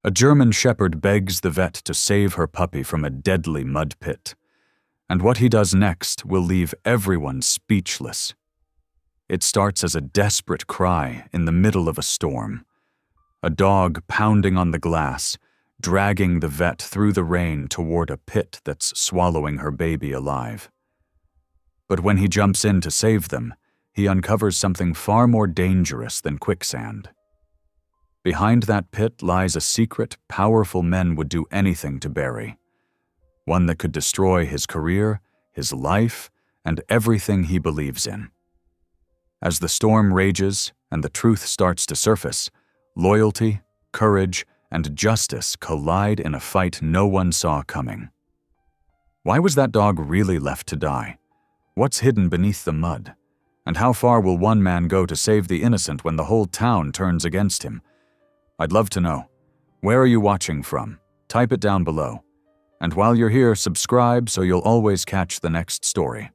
A German shepherd begs the vet to save her puppy from a deadly mud pit. And what he does next will leave everyone speechless. It starts as a desperate cry in the middle of a storm. A dog pounding on the glass, dragging the vet through the rain toward a pit that's swallowing her baby alive. But when he jumps in to save them, he uncovers something far more dangerous than quicksand. Behind that pit lies a secret powerful men would do anything to bury. One that could destroy his career, his life, and everything he believes in. As the storm rages and the truth starts to surface, loyalty, courage, and justice collide in a fight no one saw coming. Why was that dog really left to die? What's hidden beneath the mud? And how far will one man go to save the innocent when the whole town turns against him? I'd love to know. Where are you watching from? Type it down below. And while you're here, subscribe so you'll always catch the next story.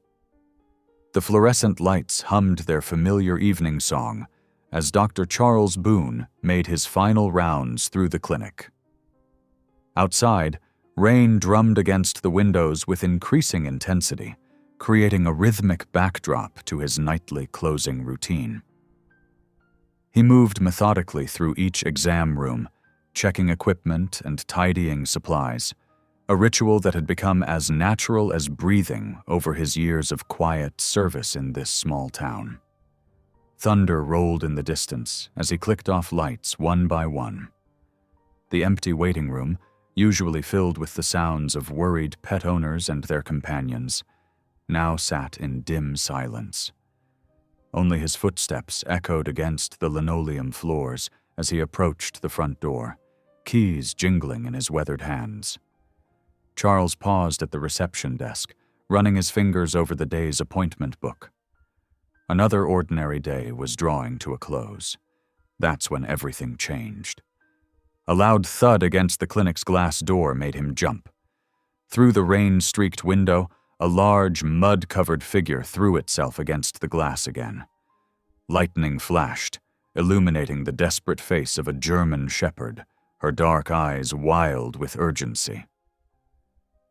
The fluorescent lights hummed their familiar evening song as Dr. Charles Boone made his final rounds through the clinic. Outside, rain drummed against the windows with increasing intensity, creating a rhythmic backdrop to his nightly closing routine. He moved methodically through each exam room, checking equipment and tidying supplies, a ritual that had become as natural as breathing over his years of quiet service in this small town. Thunder rolled in the distance as he clicked off lights one by one. The empty waiting room, usually filled with the sounds of worried pet owners and their companions, now sat in dim silence. Only his footsteps echoed against the linoleum floors as he approached the front door, keys jingling in his weathered hands. Charles paused at the reception desk, running his fingers over the day's appointment book. Another ordinary day was drawing to a close. That's when everything changed. A loud thud against the clinic's glass door made him jump. Through the rain-streaked window, a large, mud-covered figure threw itself against the glass again. Lightning flashed, illuminating the desperate face of a German shepherd, her dark eyes wild with urgency.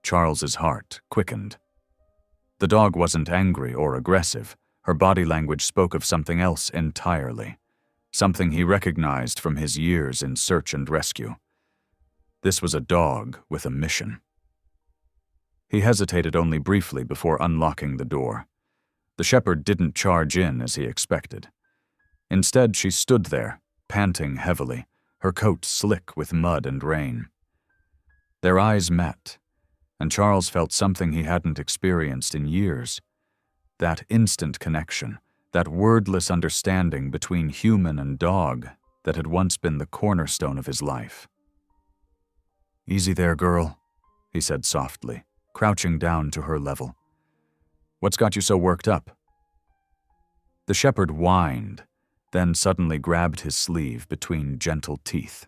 Charles's heart quickened. The dog wasn't angry or aggressive. Her body language spoke of something else entirely, something he recognized from his years in search and rescue. This was a dog with a mission. He hesitated only briefly before unlocking the door. The shepherd didn't charge in as he expected. Instead, she stood there, panting heavily, her coat slick with mud and rain. Their eyes met, and Charles felt something he hadn't experienced in years. That instant connection, that wordless understanding between human and dog that had once been the cornerstone of his life. "Easy there, girl," he said softly, crouching down to her level. "What's got you so worked up?" The shepherd whined, then suddenly grabbed his sleeve between gentle teeth.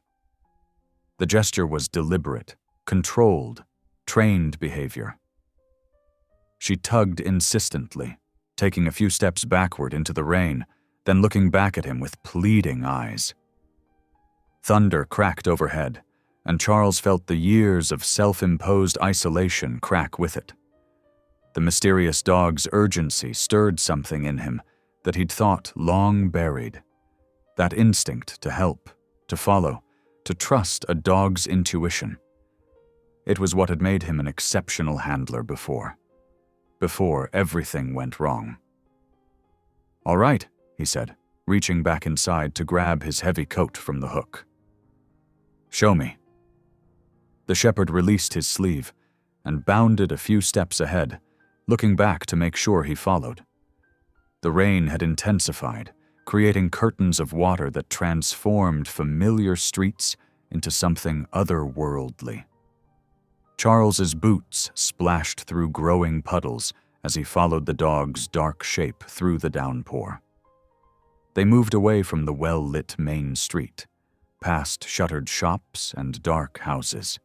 The gesture was deliberate, controlled, trained behavior. She tugged insistently, taking a few steps backward into the rain, then looking back at him with pleading eyes. Thunder cracked overhead, and Charles felt the years of self-imposed isolation crack with it. The mysterious dog's urgency stirred something in him that he'd thought long buried. That instinct to help, to follow, to trust a dog's intuition. It was what had made him an exceptional handler before everything went wrong. "All right," he said, reaching back inside to grab his heavy coat from the hook. "Show me." The shepherd released his sleeve and bounded a few steps ahead, looking back to make sure he followed. The rain had intensified, creating curtains of water that transformed familiar streets into something otherworldly. Charles's boots splashed through growing puddles as he followed the dog's dark shape through the downpour. They moved away from the well-lit main street, past shuttered shops and dark houses.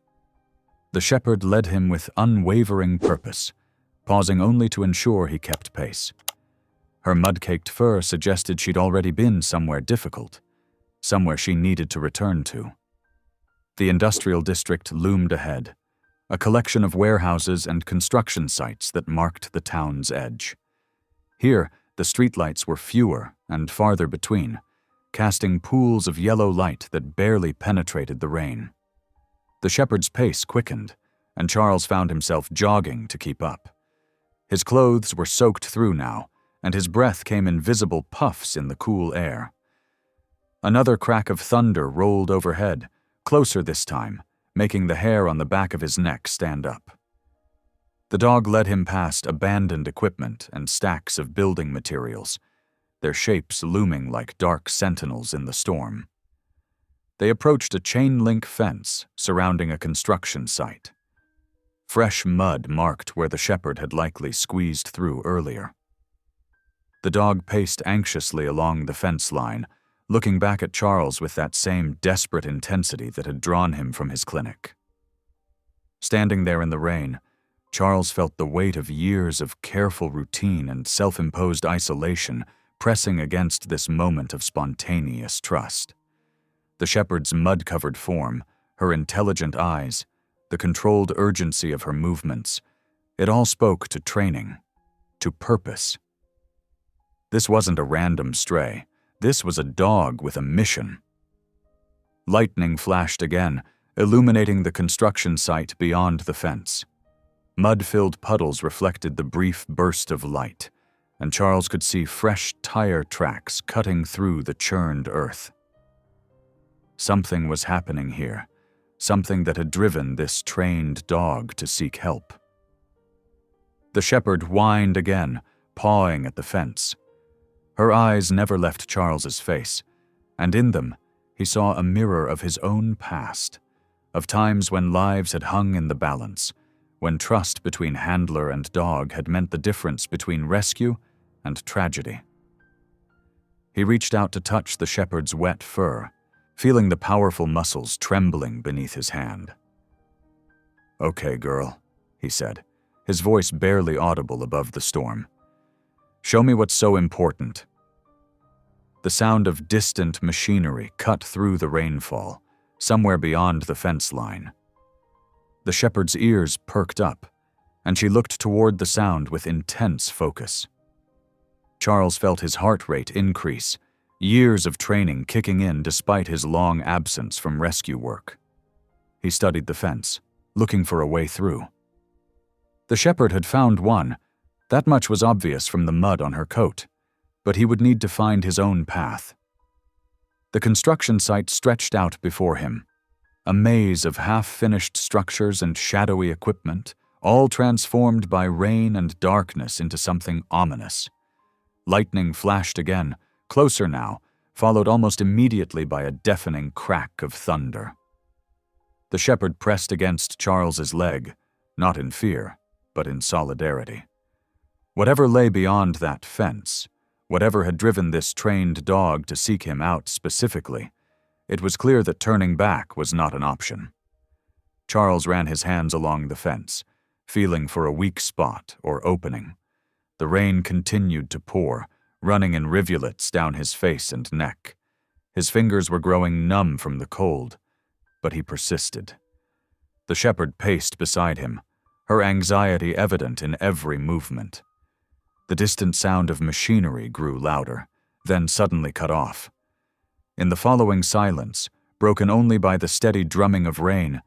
The shepherd led him with unwavering purpose, pausing only to ensure he kept pace. Her mud-caked fur suggested she'd already been somewhere difficult, somewhere she needed to return to. The industrial district loomed ahead, a collection of warehouses and construction sites that marked the town's edge. Here, the streetlights were fewer and farther between, casting pools of yellow light that barely penetrated the rain. The shepherd's pace quickened, and Charles found himself jogging to keep up. His clothes were soaked through now, and his breath came in visible puffs in the cool air. Another crack of thunder rolled overhead, closer this time, making the hair on the back of his neck stand up. The dog led him past abandoned equipment and stacks of building materials, their shapes looming like dark sentinels in the storm. They approached a chain-link fence surrounding a construction site. Fresh mud marked where the shepherd had likely squeezed through earlier. The dog paced anxiously along the fence line, looking back at Charles with that same desperate intensity that had drawn him from his clinic. Standing there in the rain, Charles felt the weight of years of careful routine and self-imposed isolation pressing against this moment of spontaneous trust. The shepherd's mud-covered form, her intelligent eyes, the controlled urgency of her movements, it all spoke to training, to purpose. This wasn't a random stray. This was a dog with a mission. Lightning flashed again, illuminating the construction site beyond the fence. Mud-filled puddles reflected the brief burst of light, and Charles could see fresh tire tracks cutting through the churned earth. Something was happening here, something that had driven this trained dog to seek help. The shepherd whined again, pawing at the fence. Her eyes never left Charles's face, and in them he saw a mirror of his own past, of times when lives had hung in the balance, when trust between handler and dog had meant the difference between rescue and tragedy. He reached out to touch the shepherd's wet fur, feeling the powerful muscles trembling beneath his hand. "Okay, girl," he said, his voice barely audible above the storm. "Show me what's so important." The sound of distant machinery cut through the rainfall, somewhere beyond the fence line. The shepherd's ears perked up, and she looked toward the sound with intense focus. Charles felt his heart rate increase, years of training kicking in despite his long absence from rescue work. He studied the fence, looking for a way through. The shepherd had found one. That much was obvious from the mud on her coat, but he would need to find his own path. The construction site stretched out before him, a maze of half-finished structures and shadowy equipment, all transformed by rain and darkness into something ominous. Lightning flashed again, closer now, followed almost immediately by a deafening crack of thunder. The shepherd pressed against Charles's leg, not in fear, but in solidarity. Whatever lay beyond that fence, whatever had driven this trained dog to seek him out specifically, it was clear that turning back was not an option. Charles ran his hands along the fence, feeling for a weak spot or opening. The rain continued to pour, running in rivulets down his face and neck. His fingers were growing numb from the cold, but he persisted. The shepherd paced beside him, her anxiety evident in every movement. The distant sound of machinery grew louder, then suddenly cut off. In the following silence, broken only by the steady drumming of rain,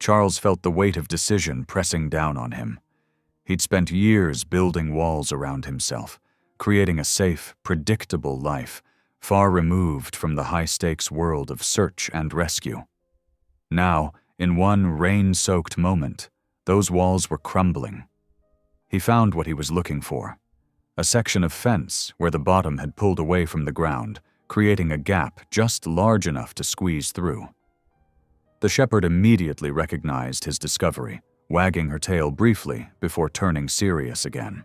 Charles felt the weight of decision pressing down on him. He'd spent years building walls around himself, creating a safe, predictable life, far removed from the high-stakes world of search and rescue. Now, in one rain-soaked moment, those walls were crumbling. He found what he was looking for, a section of fence where the bottom had pulled away from the ground, creating a gap just large enough to squeeze through. The shepherd immediately recognized his discovery, wagging her tail briefly before turning serious again.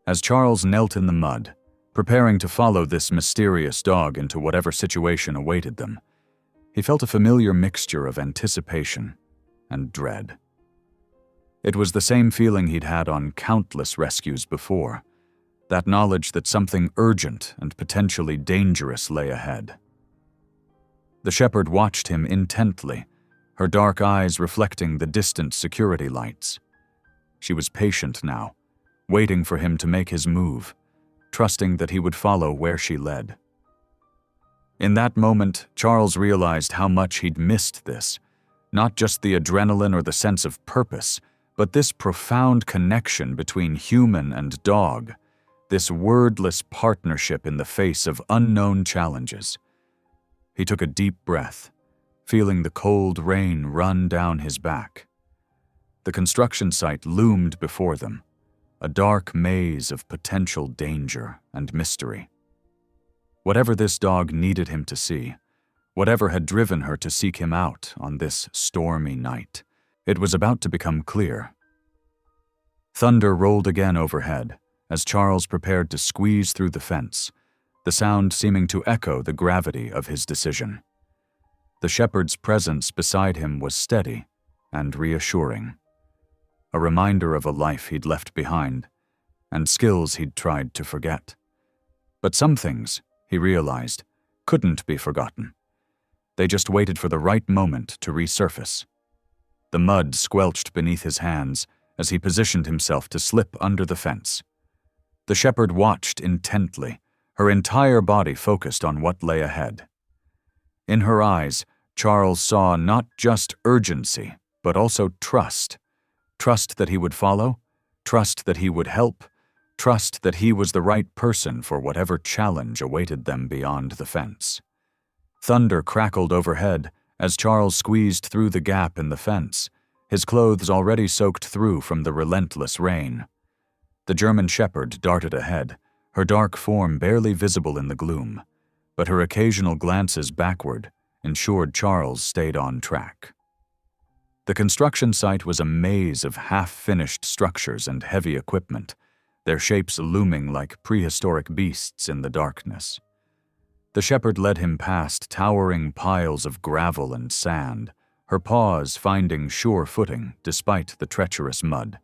As Charles knelt in the mud, preparing to follow this mysterious dog into whatever situation awaited them, he felt a familiar mixture of anticipation and dread. It was the same feeling he'd had on countless rescues before, that knowledge that something urgent and potentially dangerous lay ahead. The shepherd watched him intently, her dark eyes reflecting the distant security lights. She was patient now, waiting for him to make his move, trusting that he would follow where she led. In that moment, Charles realized how much he'd missed this, not just the adrenaline or the sense of purpose, but this profound connection between human and dog, this wordless partnership in the face of unknown challenges. He took a deep breath, feeling the cold rain run down his back. The construction site loomed before them, a dark maze of potential danger and mystery. Whatever this dog needed him to see, whatever had driven her to seek him out on this stormy night, it was about to become clear. Thunder rolled again overhead as Charles prepared to squeeze through the fence, the sound seeming to echo the gravity of his decision. The shepherd's presence beside him was steady and reassuring, a reminder of a life he'd left behind and skills he'd tried to forget. But some things, he realized, couldn't be forgotten. They just waited for the right moment to resurface. The mud squelched beneath his hands as he positioned himself to slip under the fence. The shepherd watched intently, her entire body focused on what lay ahead. In her eyes, Charles saw not just urgency, but also trust. Trust that he would follow, trust that he would help, trust that he was the right person for whatever challenge awaited them beyond the fence. Thunder crackled overhead as Charles squeezed through the gap in the fence, his clothes already soaked through from the relentless rain. The German shepherd darted ahead, her dark form barely visible in the gloom, but her occasional glances backward ensured Charles stayed on track. The construction site was a maze of half-finished structures and heavy equipment, their shapes looming like prehistoric beasts in the darkness. The shepherd led him past towering piles of gravel and sand, her paws finding sure footing despite the treacherous mud.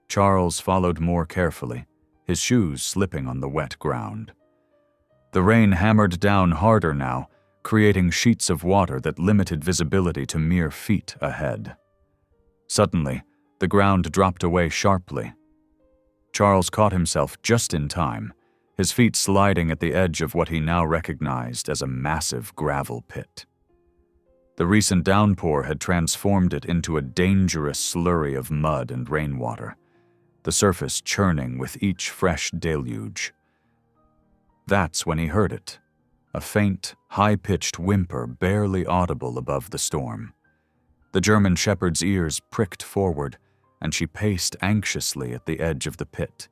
Charles followed more carefully, his shoes slipping on the wet ground. The rain hammered down harder now, creating sheets of water that limited visibility to mere feet ahead. Suddenly, the ground dropped away sharply. Charles caught himself just in time, his feet sliding at the edge of what he now recognized as a massive gravel pit. The recent downpour had transformed it into a dangerous slurry of mud and rainwater, the surface churning with each fresh deluge. That's when he heard it, a faint, high-pitched whimper barely audible above the storm. The German shepherd's ears pricked forward, and she paced anxiously at the edge of the pit,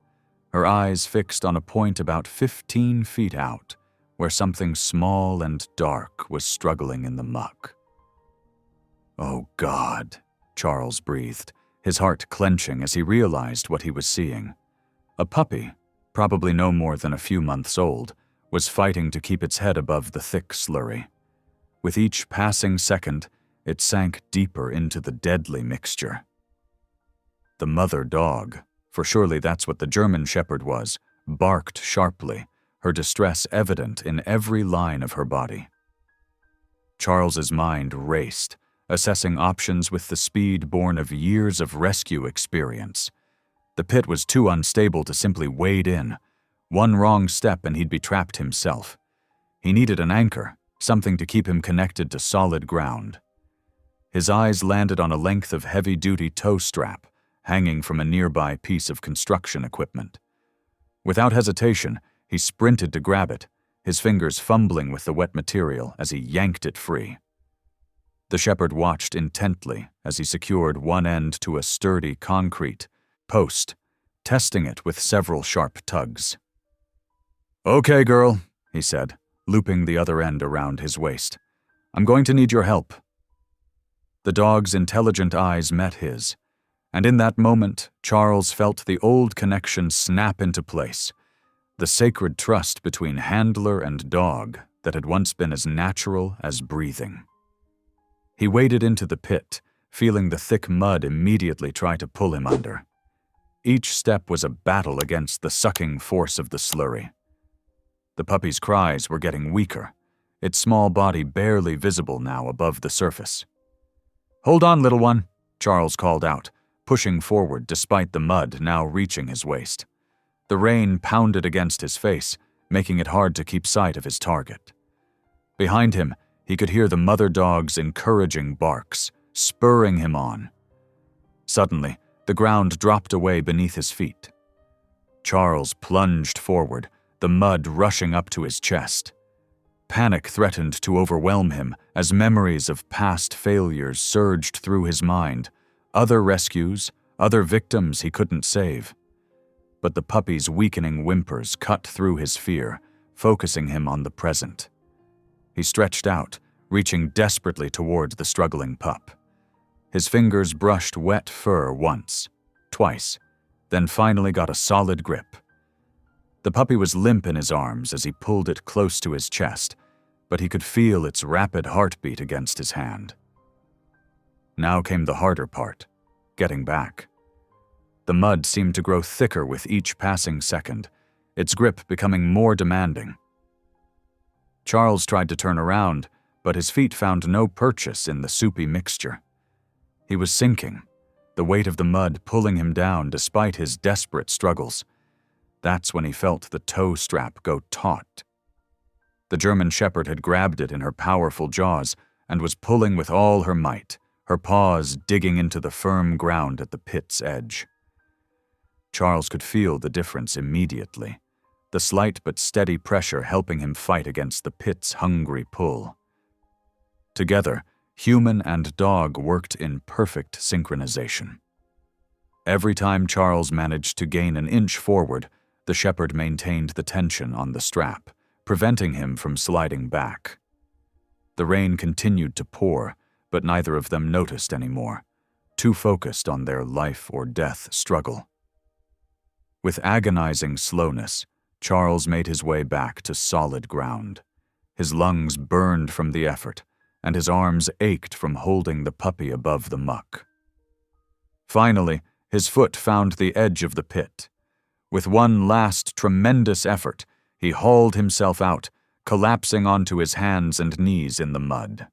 her eyes fixed on a point about 15 feet out, where something small and dark was struggling in the muck. "Oh, God," Charles breathed, his heart clenching as he realized what he was seeing. A puppy, probably no more than a few months old, was fighting to keep its head above the thick slurry. With each passing second, it sank deeper into the deadly mixture. The mother dog, for surely that's what the German shepherd was, barked sharply, her distress evident in every line of her body. Charles's mind raced, assessing options with the speed born of years of rescue experience. The pit was too unstable to simply wade in. One wrong step and he'd be trapped himself. He needed an anchor, something to keep him connected to solid ground. His eyes landed on a length of heavy-duty tow strap hanging from a nearby piece of construction equipment. Without hesitation, he sprinted to grab it, his fingers fumbling with the wet material as he yanked it free. The shepherd watched intently as he secured one end to a sturdy concrete post, testing it with several sharp tugs. "Okay, girl," he said, looping the other end around his waist. "I'm going to need your help." The dog's intelligent eyes met his, and in that moment, Charles felt the old connection snap into place, the sacred trust between handler and dog that had once been as natural as breathing. He waded into the pit, feeling the thick mud immediately try to pull him under. Each step was a battle against the sucking force of the slurry. The puppy's cries were getting weaker, its small body barely visible now above the surface. "Hold on, little one," Charles called out, pushing forward despite the mud now reaching his waist. The rain pounded against his face, making it hard to keep sight of his target. Behind him, he could hear the mother dog's encouraging barks, spurring him on. Suddenly, the ground dropped away beneath his feet. Charles plunged forward, the mud rushing up to his chest. Panic threatened to overwhelm him as memories of past failures surged through his mind, other rescues, other victims he couldn't save. But the puppy's weakening whimpers cut through his fear, focusing him on the present. He stretched out, reaching desperately toward the struggling pup. His fingers brushed wet fur once, twice, then finally got a solid grip. The puppy was limp in his arms as he pulled it close to his chest, but he could feel its rapid heartbeat against his hand. Now came the harder part, getting back. The mud seemed to grow thicker with each passing second, its grip becoming more demanding. Charles tried to turn around, but his feet found no purchase in the soupy mixture. He was sinking, the weight of the mud pulling him down despite his desperate struggles. That's when he felt the toe strap go taut. The German Shepherd had grabbed it in her powerful jaws and was pulling with all her might, her paws digging into the firm ground at the pit's edge. Charles could feel the difference immediately, the slight but steady pressure helping him fight against the pit's hungry pull. Together, human and dog worked in perfect synchronization. Every time Charles managed to gain an inch forward, the shepherd maintained the tension on the strap, preventing him from sliding back. The rain continued to pour, but neither of them noticed anymore, too focused on their life-or-death struggle. With agonizing slowness, Charles made his way back to solid ground. His lungs burned from the effort, and his arms ached from holding the puppy above the muck. Finally, his foot found the edge of the pit. With one last tremendous effort, he hauled himself out, collapsing onto his hands and knees in the mud.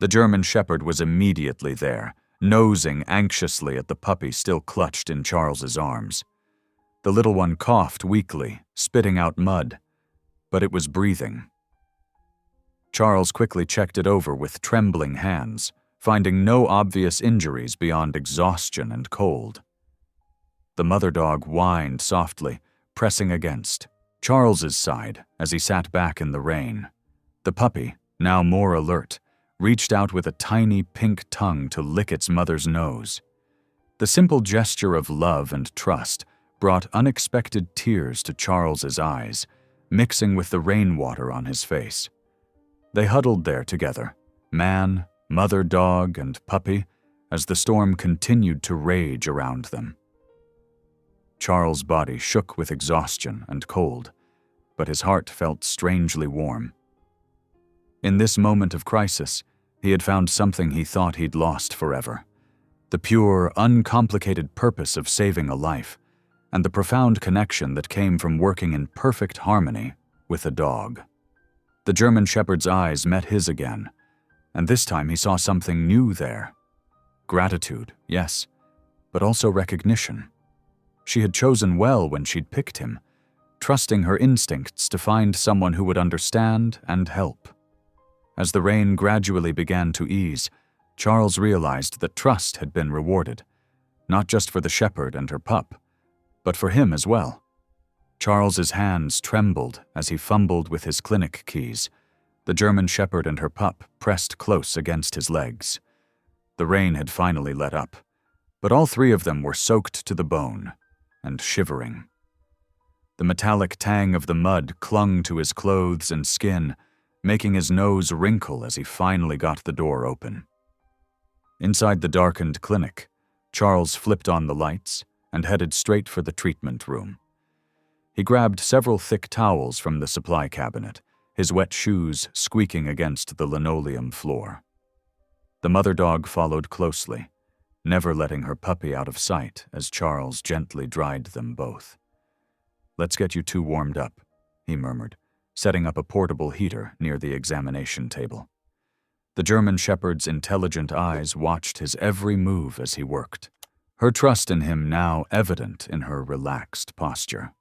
The German Shepherd was immediately there, nosing anxiously at the puppy still clutched in Charles's arms. The little one coughed weakly, spitting out mud, but it was breathing. Charles quickly checked it over with trembling hands, finding no obvious injuries beyond exhaustion and cold. The mother dog whined softly, pressing against Charles's side as he sat back in the rain. The puppy, now more alert, reached out with a tiny pink tongue to lick its mother's nose. The simple gesture of love and trust brought unexpected tears to Charles's eyes, mixing with the rainwater on his face. They huddled there together, man, mother dog, and puppy, as the storm continued to rage around them. Charles' body shook with exhaustion and cold, but his heart felt strangely warm. In this moment of crisis, he had found something he thought he'd lost forever: the pure, uncomplicated purpose of saving a life, and the profound connection that came from working in perfect harmony with a dog. The German Shepherd's eyes met his again, and this time he saw something new there. Gratitude, yes, but also recognition. She had chosen well when she'd picked him, trusting her instincts to find someone who would understand and help. As the rain gradually began to ease, Charles realized that trust had been rewarded, not just for the shepherd and her pup, but for him as well. Charles's hands trembled as he fumbled with his clinic keys. The German Shepherd and her pup pressed close against his legs. The rain had finally let up, but all three of them were soaked to the bone and shivering. The metallic tang of the mud clung to his clothes and skin, making his nose wrinkle as he finally got the door open. Inside the darkened clinic, Charles flipped on the lights and headed straight for the treatment room. He grabbed several thick towels from the supply cabinet, his wet shoes squeaking against the linoleum floor. The mother dog followed closely, never letting her puppy out of sight as Charles gently dried them both. "Let's get you two warmed up," he murmured, setting up a portable heater near the examination table. The German Shepherd's intelligent eyes watched his every move as he worked, her trust in him now evident in her relaxed posture.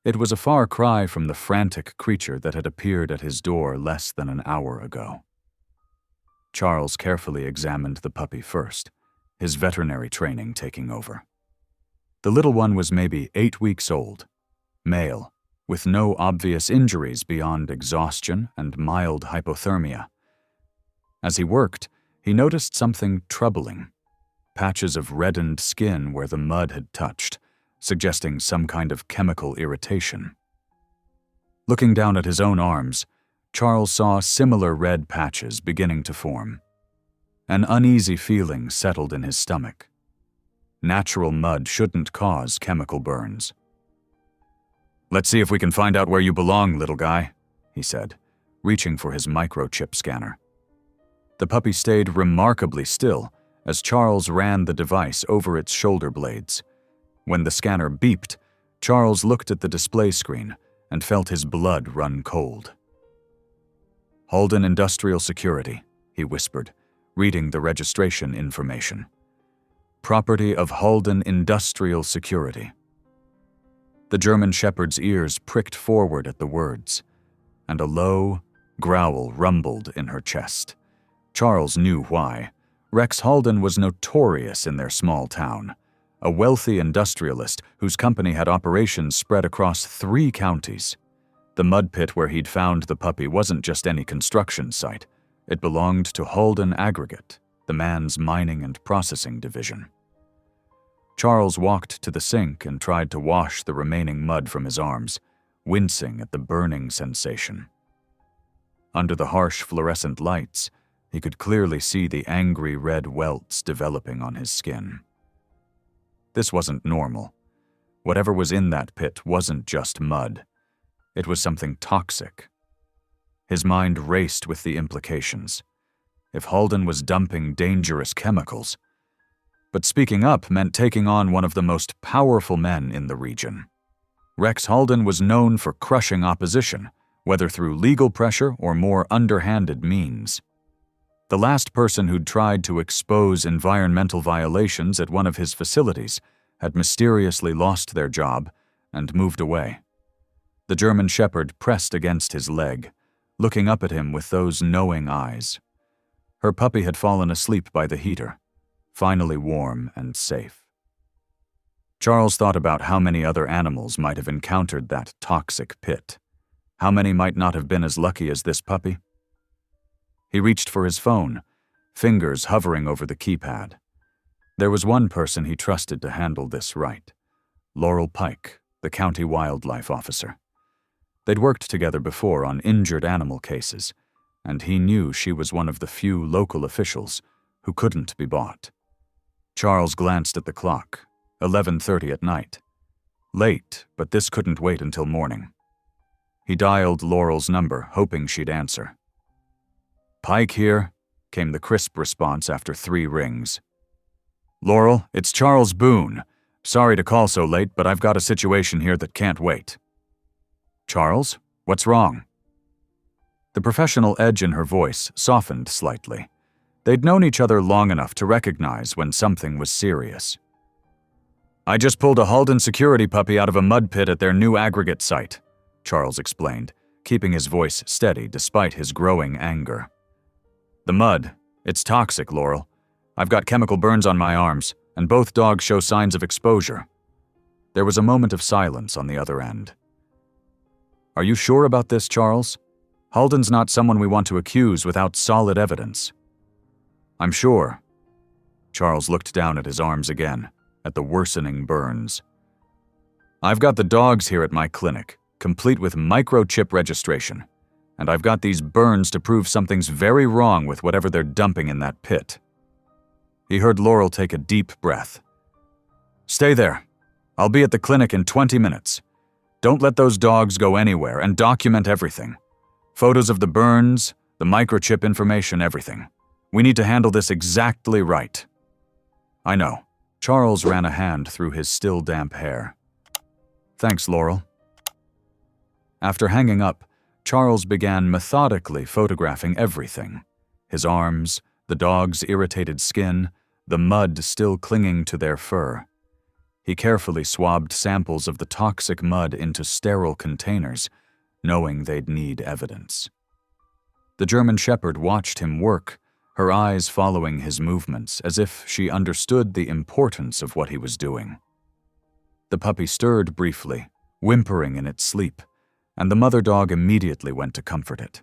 It was a far cry from the frantic creature that had appeared at his door less than an hour ago. Charles carefully examined the puppy first, his veterinary training taking over. The little one was maybe 8 weeks old, male, with no obvious injuries beyond exhaustion and mild hypothermia. As he worked, he noticed something troubling: patches of reddened skin where the mud had touched, suggesting some kind of chemical irritation. Looking down at his own arms, Charles saw similar red patches beginning to form. An uneasy feeling settled in his stomach. Natural mud shouldn't cause chemical burns. "Let's see if we can find out where you belong, little guy," he said, reaching for his microchip scanner. The puppy stayed remarkably still as Charles ran the device over its shoulder blades. When the scanner beeped, Charles looked at the display screen and felt his blood run cold. "Halden Industrial Security," he whispered, reading the registration information. "Property of Halden Industrial Security." The German Shepherd's ears pricked forward at the words, and a low growl rumbled in her chest. Charles knew why. Rex Halden was notorious in their small town, a wealthy industrialist whose company had operations spread across 3 counties. The mud pit where he'd found the puppy wasn't just any construction site. It belonged to Halden Aggregate, the man's mining and processing division. Charles walked to the sink and tried to wash the remaining mud from his arms, wincing at the burning sensation. Under the harsh fluorescent lights, he could clearly see the angry red welts developing on his skin. This wasn't normal. Whatever was in that pit wasn't just mud. It was something toxic. His mind raced with the implications. If Halden was dumping dangerous chemicals. But speaking up meant taking on one of the most powerful men in the region. Rex Halden was known for crushing opposition, whether through legal pressure or more underhanded means. The last person who'd tried to expose environmental violations at one of his facilities had mysteriously lost their job and moved away. The German Shepherd pressed against his leg, looking up at him with those knowing eyes. Her puppy had fallen asleep by the heater, finally warm and safe. Charles thought about how many other animals might have encountered that toxic pit. How many might not have been as lucky as this puppy? He reached for his phone, fingers hovering over the keypad. There was one person he trusted to handle this right: Laurel Pike, the county wildlife officer. They'd worked together before on injured animal cases, and he knew she was one of the few local officials who couldn't be bought. Charles glanced at the clock, 11:30 at night. Late, but this couldn't wait until morning. He dialed Laurel's number, hoping she'd answer. "Pike here," came the crisp response after 3 rings. "Laurel, it's Charles Boone. Sorry to call so late, but I've got a situation here that can't wait." "Charles, what's wrong?" The professional edge in her voice softened slightly. They'd known each other long enough to recognize when something was serious. "I just pulled a Halden security puppy out of a mud pit at their new aggregate site," Charles explained, keeping his voice steady despite his growing anger. "The mud, it's toxic, Laurel. I've got chemical burns on my arms, and both dogs show signs of exposure." There was a moment of silence on the other end. "Are you sure about this, Charles? Halden's not someone we want to accuse without solid evidence." "I'm sure." Charles looked down at his arms again, at the worsening burns. "I've got the dogs here at my clinic, complete with microchip registration, and I've got these burns to prove something's very wrong with whatever they're dumping in that pit." He heard Laurel take a deep breath. "Stay there. I'll be at the clinic in 20 minutes. Don't let those dogs go anywhere, and document everything. Photos of the burns, the microchip information, everything. We need to handle this exactly right." "I know." Charles ran a hand through his still damp hair. "Thanks, Laurel." After hanging up, Charles began methodically photographing everything: his arms, the dog's irritated skin, the mud still clinging to their fur. He carefully swabbed samples of the toxic mud into sterile containers, knowing they'd need evidence. The German Shepherd watched him work, her eyes following his movements as if she understood the importance of what he was doing. The puppy stirred briefly, whimpering in its sleep, and the mother dog immediately went to comfort it.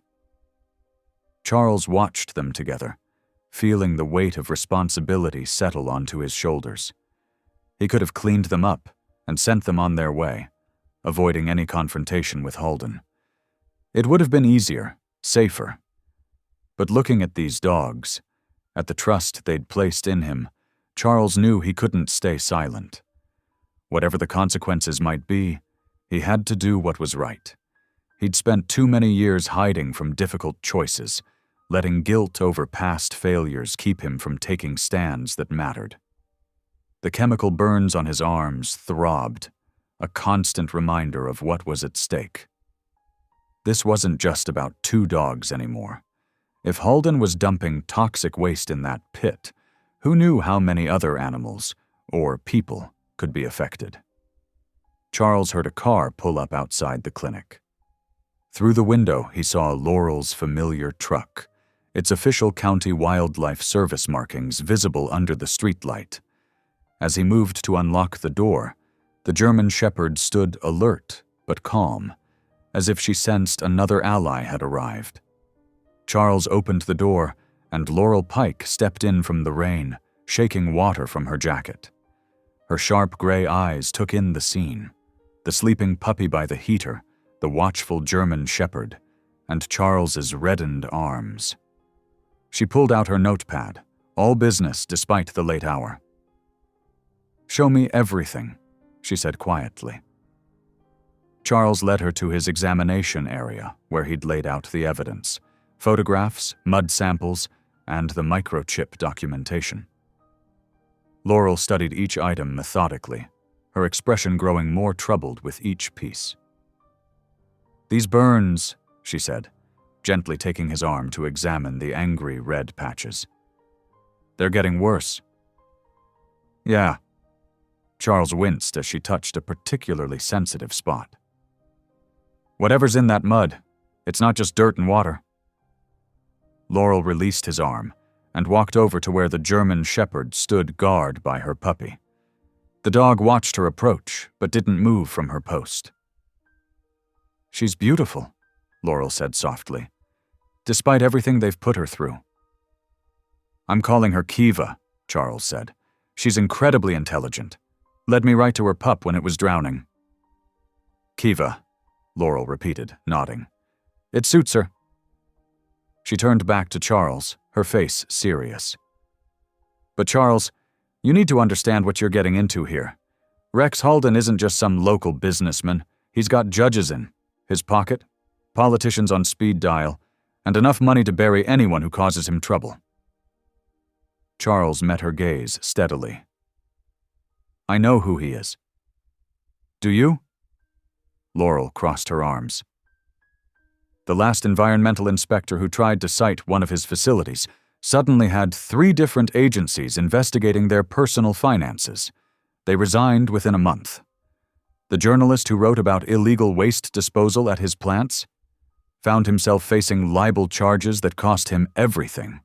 Charles watched them together, feeling the weight of responsibility settle onto his shoulders. He could have cleaned them up and sent them on their way, avoiding any confrontation with Halden. It would have been easier, safer. But looking at these dogs, at the trust they'd placed in him, Charles knew he couldn't stay silent. Whatever the consequences might be, he had to do what was right. He'd spent too many years hiding from difficult choices, letting guilt over past failures keep him from taking stands that mattered. The chemical burns on his arms throbbed, a constant reminder of what was at stake. This wasn't just about 2 dogs anymore. If Halden was dumping toxic waste in that pit, who knew how many other animals, or people, could be affected? Charles heard a car pull up outside the clinic. Through the window, he saw Laurel's familiar truck, its official county wildlife service markings visible under the streetlight. As he moved to unlock the door, the German Shepherd stood alert but calm, as if she sensed another ally had arrived. Charles opened the door, and Laurel Pike stepped in from the rain, shaking water from her jacket. Her sharp gray eyes took in the scene: the sleeping puppy by the heater, the watchful German Shepherd, and Charles's reddened arms. She pulled out her notepad, all business despite the late hour. "Show me everything," she said quietly. Charles led her to his examination area, where he'd laid out the evidence: photographs, mud samples, and the microchip documentation. Laurel studied each item methodically, her expression growing more troubled with each piece. "These burns," she said, gently taking his arm to examine the angry red patches. "They're getting worse." "Yeah." Charles winced as she touched a particularly sensitive spot. "Whatever's in that mud, it's not just dirt and water." Laurel released his arm and walked over to where the German Shepherd stood guard by her puppy. The dog watched her approach, but didn't move from her post. "She's beautiful," Laurel said softly, "despite everything they've put her through." "I'm calling her Kiva," Charles said. "She's incredibly intelligent. Led me right to her pup when it was drowning." "Kiva," Laurel repeated, nodding. "It suits her." She turned back to Charles, her face serious. "But Charles, you need to understand what you're getting into here. Rex Halden isn't just some local businessman. He's got judges in his pocket, politicians on speed dial, and enough money to bury anyone who causes him trouble." Charles met her gaze steadily. "I know who he is." "Do you?" Laurel crossed her arms. The last environmental inspector who tried to cite one of his facilities suddenly had 3 different agencies investigating their personal finances. They resigned within a month. The journalist who wrote about illegal waste disposal at his plants found himself facing libel charges that cost him everything.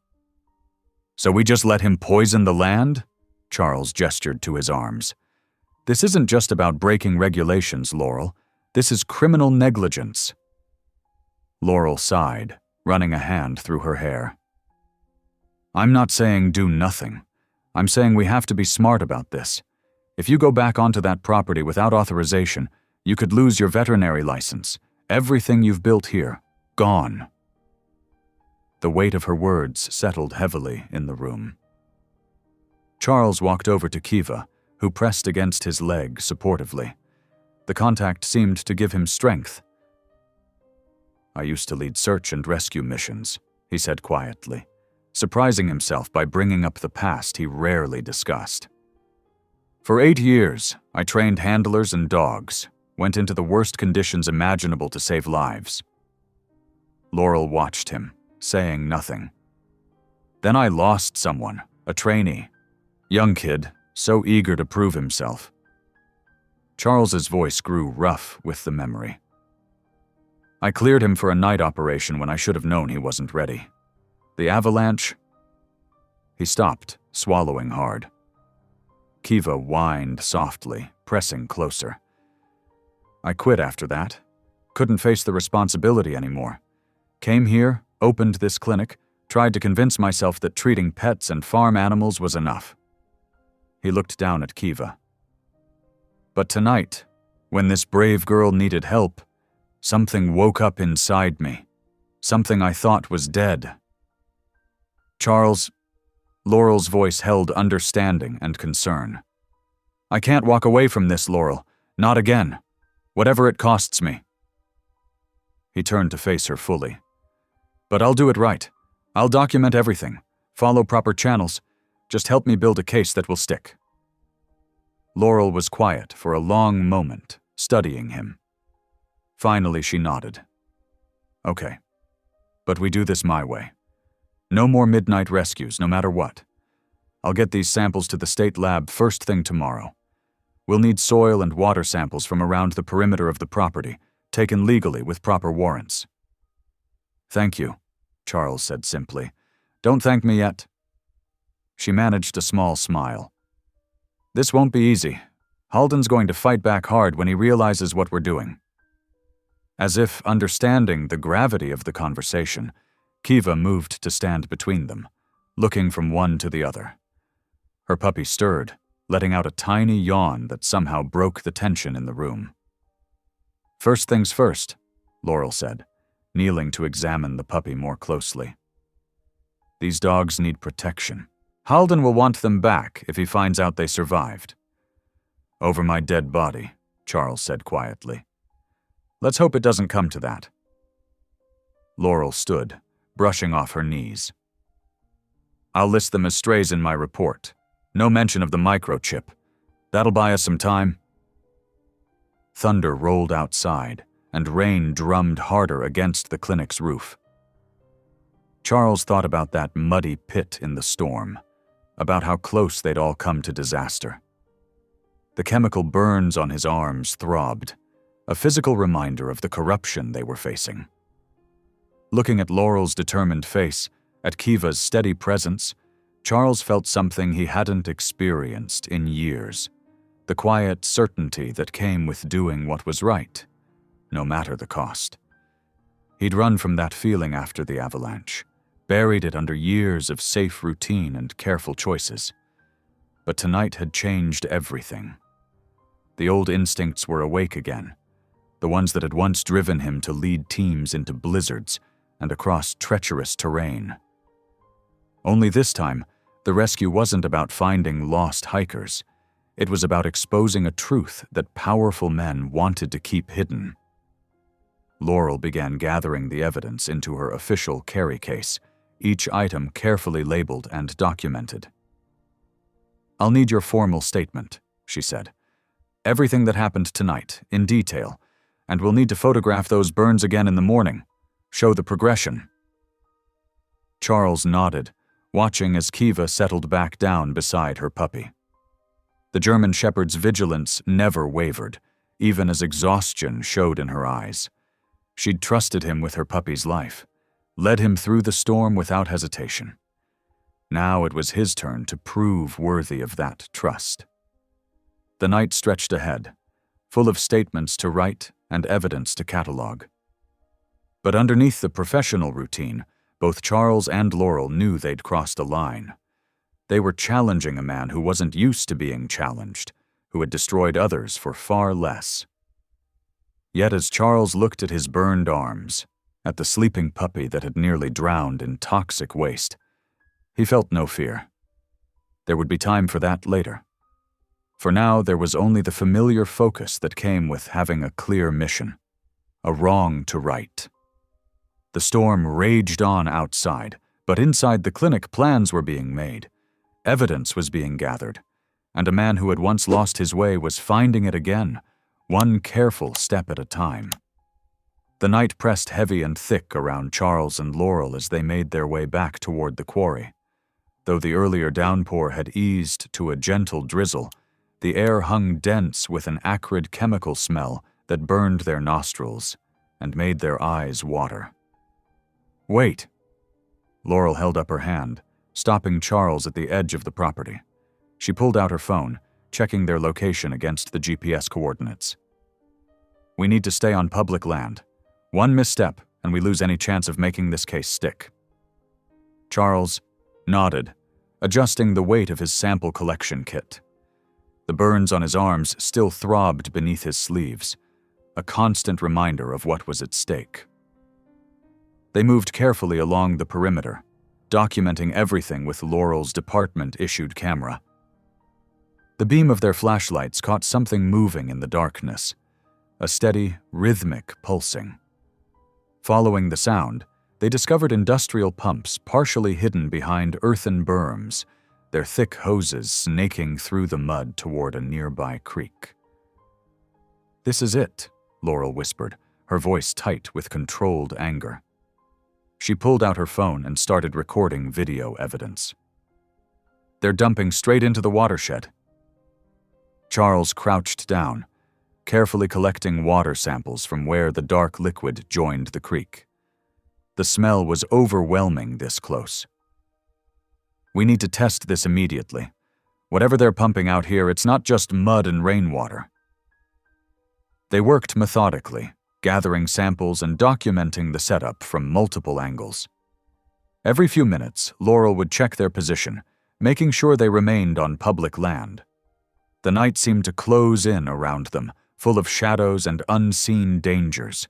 "So we just let him poison the land?" Charles gestured to his arms. "This isn't just about breaking regulations, Laurel. This is criminal negligence." Laurel sighed, running a hand through her hair. "I'm not saying do nothing. I'm saying we have to be smart about this. If you go back onto that property without authorization, you could lose your veterinary license. Everything you've built here, gone." The weight of her words settled heavily in the room. Charles walked over to Kiva, who pressed against his leg supportively. The contact seemed to give him strength. "I used to lead search and rescue missions," he said quietly, surprising himself by bringing up the past he rarely discussed. "For 8 years, I trained handlers and dogs. went into the worst conditions imaginable to save lives. Laurel watched him, saying nothing. Then I lost someone, a trainee. Young kid, so eager to prove himself. Charles's voice grew rough with the memory. I cleared him for a night operation when I should have known he wasn't ready. The avalanche... He stopped, swallowing hard. Kiva whined softly, pressing closer. I quit after that. Couldn't face the responsibility anymore. Came here, opened this clinic, tried to convince myself that treating pets and farm animals was enough. He looked down at Kiva. But tonight, when this brave girl needed help, something woke up inside me. Something I thought was dead. Charles, Laurel's voice held understanding and concern. I can't walk away from this, Laurel. Not again. Whatever it costs me. He turned to face her fully. But I'll do it right. I'll document everything. Follow proper channels. Just help me build a case that will stick. Laurel was quiet for a long moment, studying him. Finally, she nodded. Okay. But we do this my way. No more midnight rescues, no matter what. I'll get these samples to the state lab first thing tomorrow. We'll need soil and water samples from around the perimeter of the property, taken legally with proper warrants. Thank you, Charles said simply. Don't thank me yet. She managed a small smile. This won't be easy. Halden's going to fight back hard when he realizes what we're doing. As if understanding the gravity of the conversation, Kiva moved to stand between them, looking from one to the other. Her puppy stirred, letting out a tiny yawn that somehow broke the tension in the room. First things first, Laurel said, kneeling to examine the puppy more closely. These dogs need protection. Halden will want them back if he finds out they survived. Over my dead body, Charles said quietly. Let's hope it doesn't come to that. Laurel stood, brushing off her knees. I'll list them as strays in my report. No mention of the microchip. That'll buy us some time. Thunder rolled outside, and rain drummed harder against the clinic's roof. Charles thought about that muddy pit in the storm, about how close they'd all come to disaster. The chemical burns on his arms throbbed, a physical reminder of the corruption they were facing. Looking at Laurel's determined face, at Kiva's steady presence, Charles felt something he hadn't experienced in years, the quiet certainty that came with doing what was right, no matter the cost. He'd run from that feeling after the avalanche, buried it under years of safe routine and careful choices. But tonight had changed everything. The old instincts were awake again, the ones that had once driven him to lead teams into blizzards and across treacherous terrain. Only this time, the rescue wasn't about finding lost hikers. It was about exposing a truth that powerful men wanted to keep hidden. Laurel began gathering the evidence into her official carry case, each item carefully labeled and documented. I'll need your formal statement, she said. Everything that happened tonight, in detail, and we'll need to photograph those burns again in the morning. Show the progression. Charles nodded, watching as Kiva settled back down beside her puppy. The German Shepherd's vigilance never wavered, even as exhaustion showed in her eyes. She'd trusted him with her puppy's life, led him through the storm without hesitation. Now it was his turn to prove worthy of that trust. The night stretched ahead, full of statements to write and evidence to catalog. But underneath the professional routine, both Charles and Laurel knew they'd crossed a line. They were challenging a man who wasn't used to being challenged, who had destroyed others for far less. Yet as Charles looked at his burned arms, at the sleeping puppy that had nearly drowned in toxic waste, he felt no fear. There would be time for that later. For now, there was only the familiar focus that came with having a clear mission, a wrong to right. The storm raged on outside, but inside the clinic plans were being made. Evidence was being gathered, and a man who had once lost his way was finding it again, one careful step at a time. The night pressed heavy and thick around Charles and Laurel as they made their way back toward the quarry. Though the earlier downpour had eased to a gentle drizzle, the air hung dense with an acrid chemical smell that burned their nostrils and made their eyes water. "Wait!" Laurel held up her hand, stopping Charles at the edge of the property. She pulled out her phone, checking their location against the GPS coordinates. "We need to stay on public land. One misstep, and we lose any chance of making this case stick." Charles nodded, adjusting the weight of his sample collection kit. The burns on his arms still throbbed beneath his sleeves, a constant reminder of what was at stake. They moved carefully along the perimeter, documenting everything with Laurel's department-issued camera. The beam of their flashlights caught something moving in the darkness, a steady, rhythmic pulsing. Following the sound, they discovered industrial pumps partially hidden behind earthen berms, their thick hoses snaking through the mud toward a nearby creek. "This is it," Laurel whispered, her voice tight with controlled anger. She pulled out her phone and started recording video evidence. "They're dumping straight into the watershed." Charles crouched down, carefully collecting water samples from where the dark liquid joined the creek. The smell was overwhelming this close. "We need to test this immediately. Whatever they're pumping out here, it's not just mud and rainwater." They worked methodically, gathering samples and documenting the setup from multiple angles. Every few minutes, Laurel would check their position, making sure they remained on public land. The night seemed to close in around them, full of shadows and unseen dangers.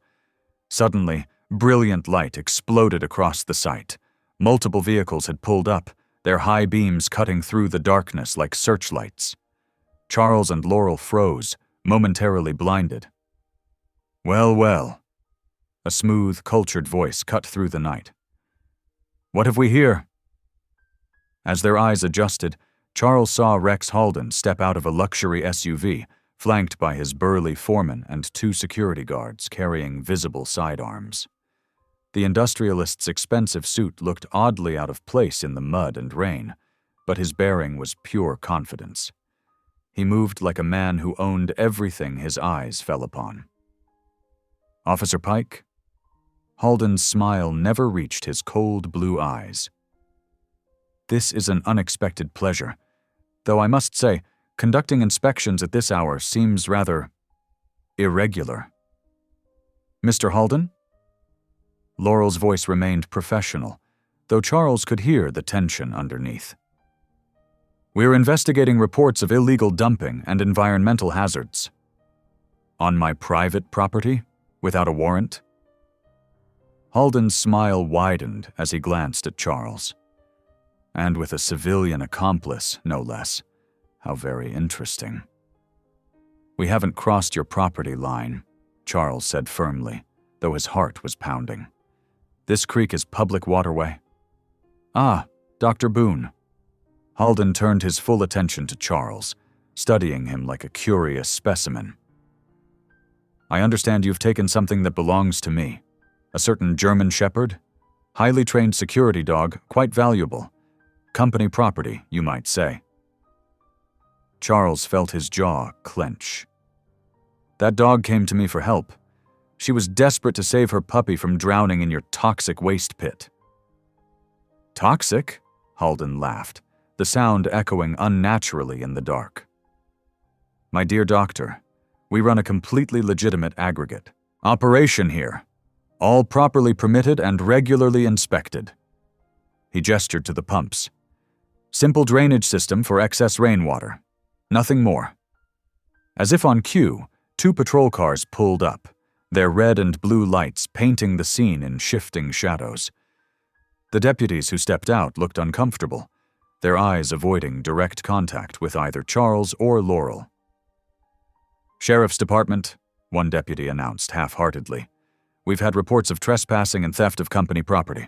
Suddenly, brilliant light exploded across the site. Multiple vehicles had pulled up, their high beams cutting through the darkness like searchlights. Charles and Laurel froze, momentarily blinded. "Well, well," a smooth, cultured voice cut through the night. "What have we here?" As their eyes adjusted, Charles saw Rex Halden step out of a luxury SUV, flanked by his burly foreman and 2 security guards carrying visible sidearms. The industrialist's expensive suit looked oddly out of place in the mud and rain, but his bearing was pure confidence. He moved like a man who owned everything his eyes fell upon. "Officer Pike?" Halden's smile never reached his cold blue eyes. "This is an unexpected pleasure, though I must say, conducting inspections at this hour seems rather irregular." "Mr. Halden?" Laurel's voice remained professional, though Charles could hear the tension underneath. "We're investigating reports of illegal dumping and environmental hazards." "On my private property? Without a warrant?" Halden's smile widened as he glanced at Charles. "And with a civilian accomplice, no less. How very interesting." "We haven't crossed your property line," Charles said firmly, though his heart was pounding. "This creek is public waterway." "Ah, Dr. Boone." Halden turned his full attention to Charles, studying him like a curious specimen. "I understand you've taken something that belongs to me. A certain German Shepherd? Highly trained security dog, quite valuable. Company property, you might say." Charles felt his jaw clench. "That dog came to me for help. She was desperate to save her puppy from drowning in your toxic waste pit." "Toxic?" Halden laughed, the sound echoing unnaturally in the dark. "My dear doctor, we run a completely legitimate aggregate operation here, all properly permitted and regularly inspected." He gestured to the pumps. "Simple drainage system for excess rainwater. Nothing more." As if on cue, 2 patrol cars pulled up, their red and blue lights painting the scene in shifting shadows. The deputies who stepped out looked uncomfortable, their eyes avoiding direct contact with either Charles or Laurel. "Sheriff's Department," one deputy announced half-heartedly. "We've had reports of trespassing and theft of company property."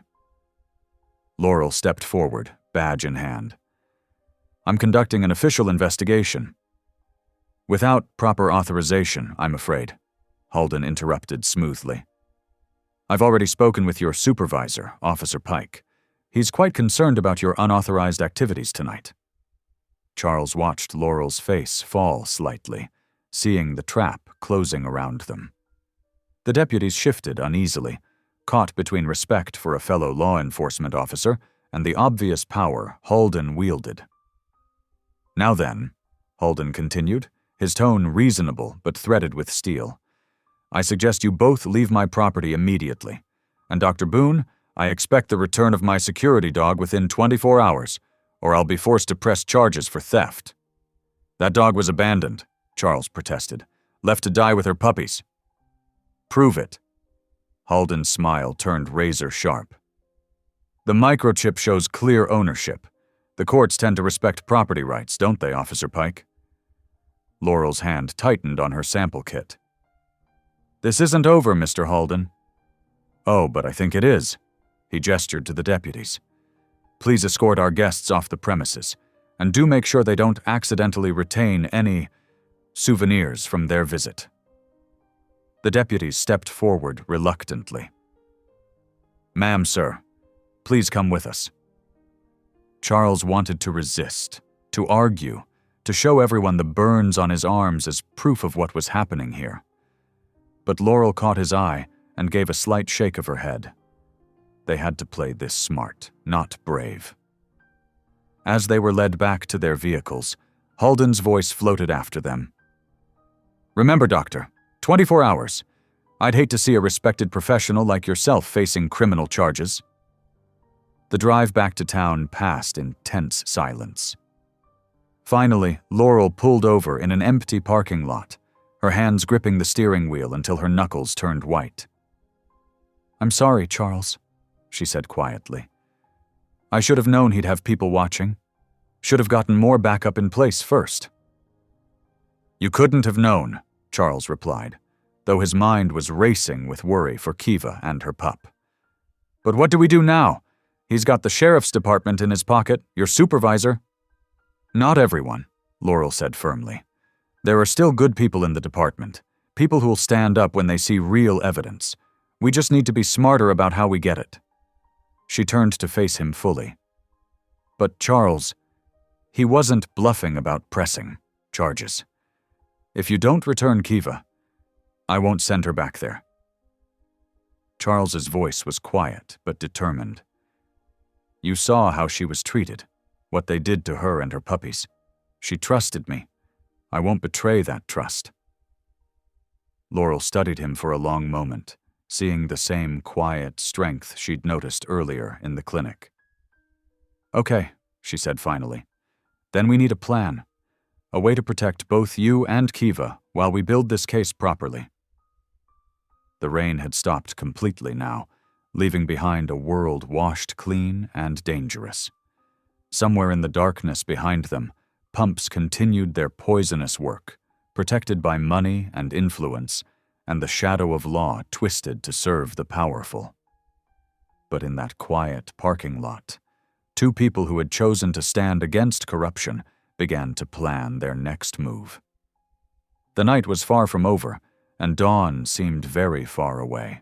Laurel stepped forward, badge in hand. "I'm conducting an official investigation." Without proper authorization, I'm afraid, Halden interrupted smoothly. I've already spoken with your supervisor, Officer Pike. He's quite concerned about your unauthorized activities tonight. Charles watched Laurel's face fall slightly, seeing the trap closing around them. The deputies shifted uneasily, caught between respect for a fellow law enforcement officer and the obvious power Halden wielded. Now then, Halden continued, his tone reasonable but threaded with steel, I suggest you both leave my property immediately. And Dr. Boone, I expect the return of my security dog within 24 hours, or I'll be forced to press charges for theft. That dog was abandoned, Charles protested, left to die with her puppies. Prove it. Halden's smile turned razor sharp. The microchip shows clear ownership. The courts tend to respect property rights, don't they, Officer Pike? Laurel's hand tightened on her sample kit. This isn't over, Mr. Halden. Oh, but I think it is. He gestured to the deputies. Please escort our guests off the premises, and do make sure they don't accidentally retain any souvenirs from their visit. The deputies stepped forward reluctantly. Ma'am, sir, please come with us. Charles wanted to resist, to argue, to show everyone the burns on his arms as proof of what was happening here. But Laurel caught his eye and gave a slight shake of her head. They had to play this smart, not brave. As they were led back to their vehicles, Halden's voice floated after them. Remember, Doctor, 24 hours. I'd hate to see a respected professional like yourself facing criminal charges. The drive back to town passed in tense silence. Finally, Laurel pulled over in an empty parking lot, her hands gripping the steering wheel until her knuckles turned white. I'm sorry, Charles, she said quietly. I should have known he'd have people watching. Should have gotten more backup in place first. You couldn't have known, Charles replied, though his mind was racing with worry for Kiva and her pup. But what do we do now? He's got the sheriff's department in his pocket, your supervisor. Not everyone, Laurel said firmly. There are still good people in the department, people who'll stand up when they see real evidence. We just need to be smarter about how we get it. She turned to face him fully. But Charles, he wasn't bluffing about pressing charges. If you don't return Kiva, I won't send her back there. Charles's voice was quiet but determined. You saw how she was treated, what they did to her and her puppies. She trusted me. I won't betray that trust. Laurel studied him for a long moment, seeing the same quiet strength she'd noticed earlier in the clinic. Okay, she said finally. Then we need a plan. A way to protect both you and Kiva while we build this case properly. The rain had stopped completely now, leaving behind a world washed clean and dangerous. Somewhere in the darkness behind them, pumps continued their poisonous work, protected by money and influence, and the shadow of law twisted to serve the powerful. But in that quiet parking lot, two people who had chosen to stand against corruption began to plan their next move. The night was far from over, and dawn seemed very far away.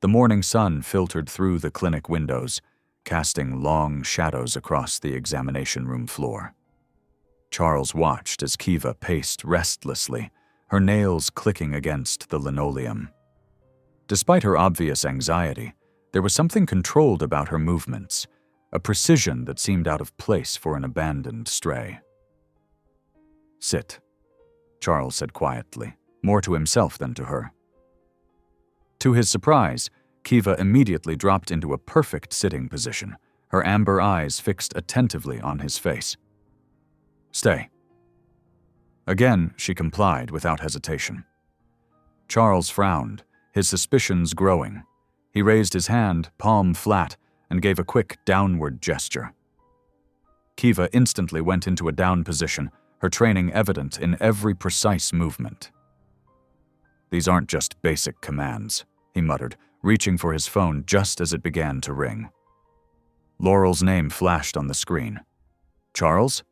The morning sun filtered through the clinic windows, casting long shadows across the examination room floor. Charles watched as Kiva paced restlessly, her nails clicking against the linoleum. Despite her obvious anxiety, there was something controlled about her movements, a precision that seemed out of place for an abandoned stray. Sit, Charles said quietly, more to himself than to her. To his surprise, Kiva immediately dropped into a perfect sitting position, her amber eyes fixed attentively on his face. Stay. Again, she complied without hesitation. Charles frowned, his suspicions growing. He raised his hand, palm flat, and gave a quick downward gesture. Kiva instantly went into a down position, her training evident in every precise movement. These aren't just basic commands, he muttered, reaching for his phone just as it began to ring. Laurel's name flashed on the screen. Charles?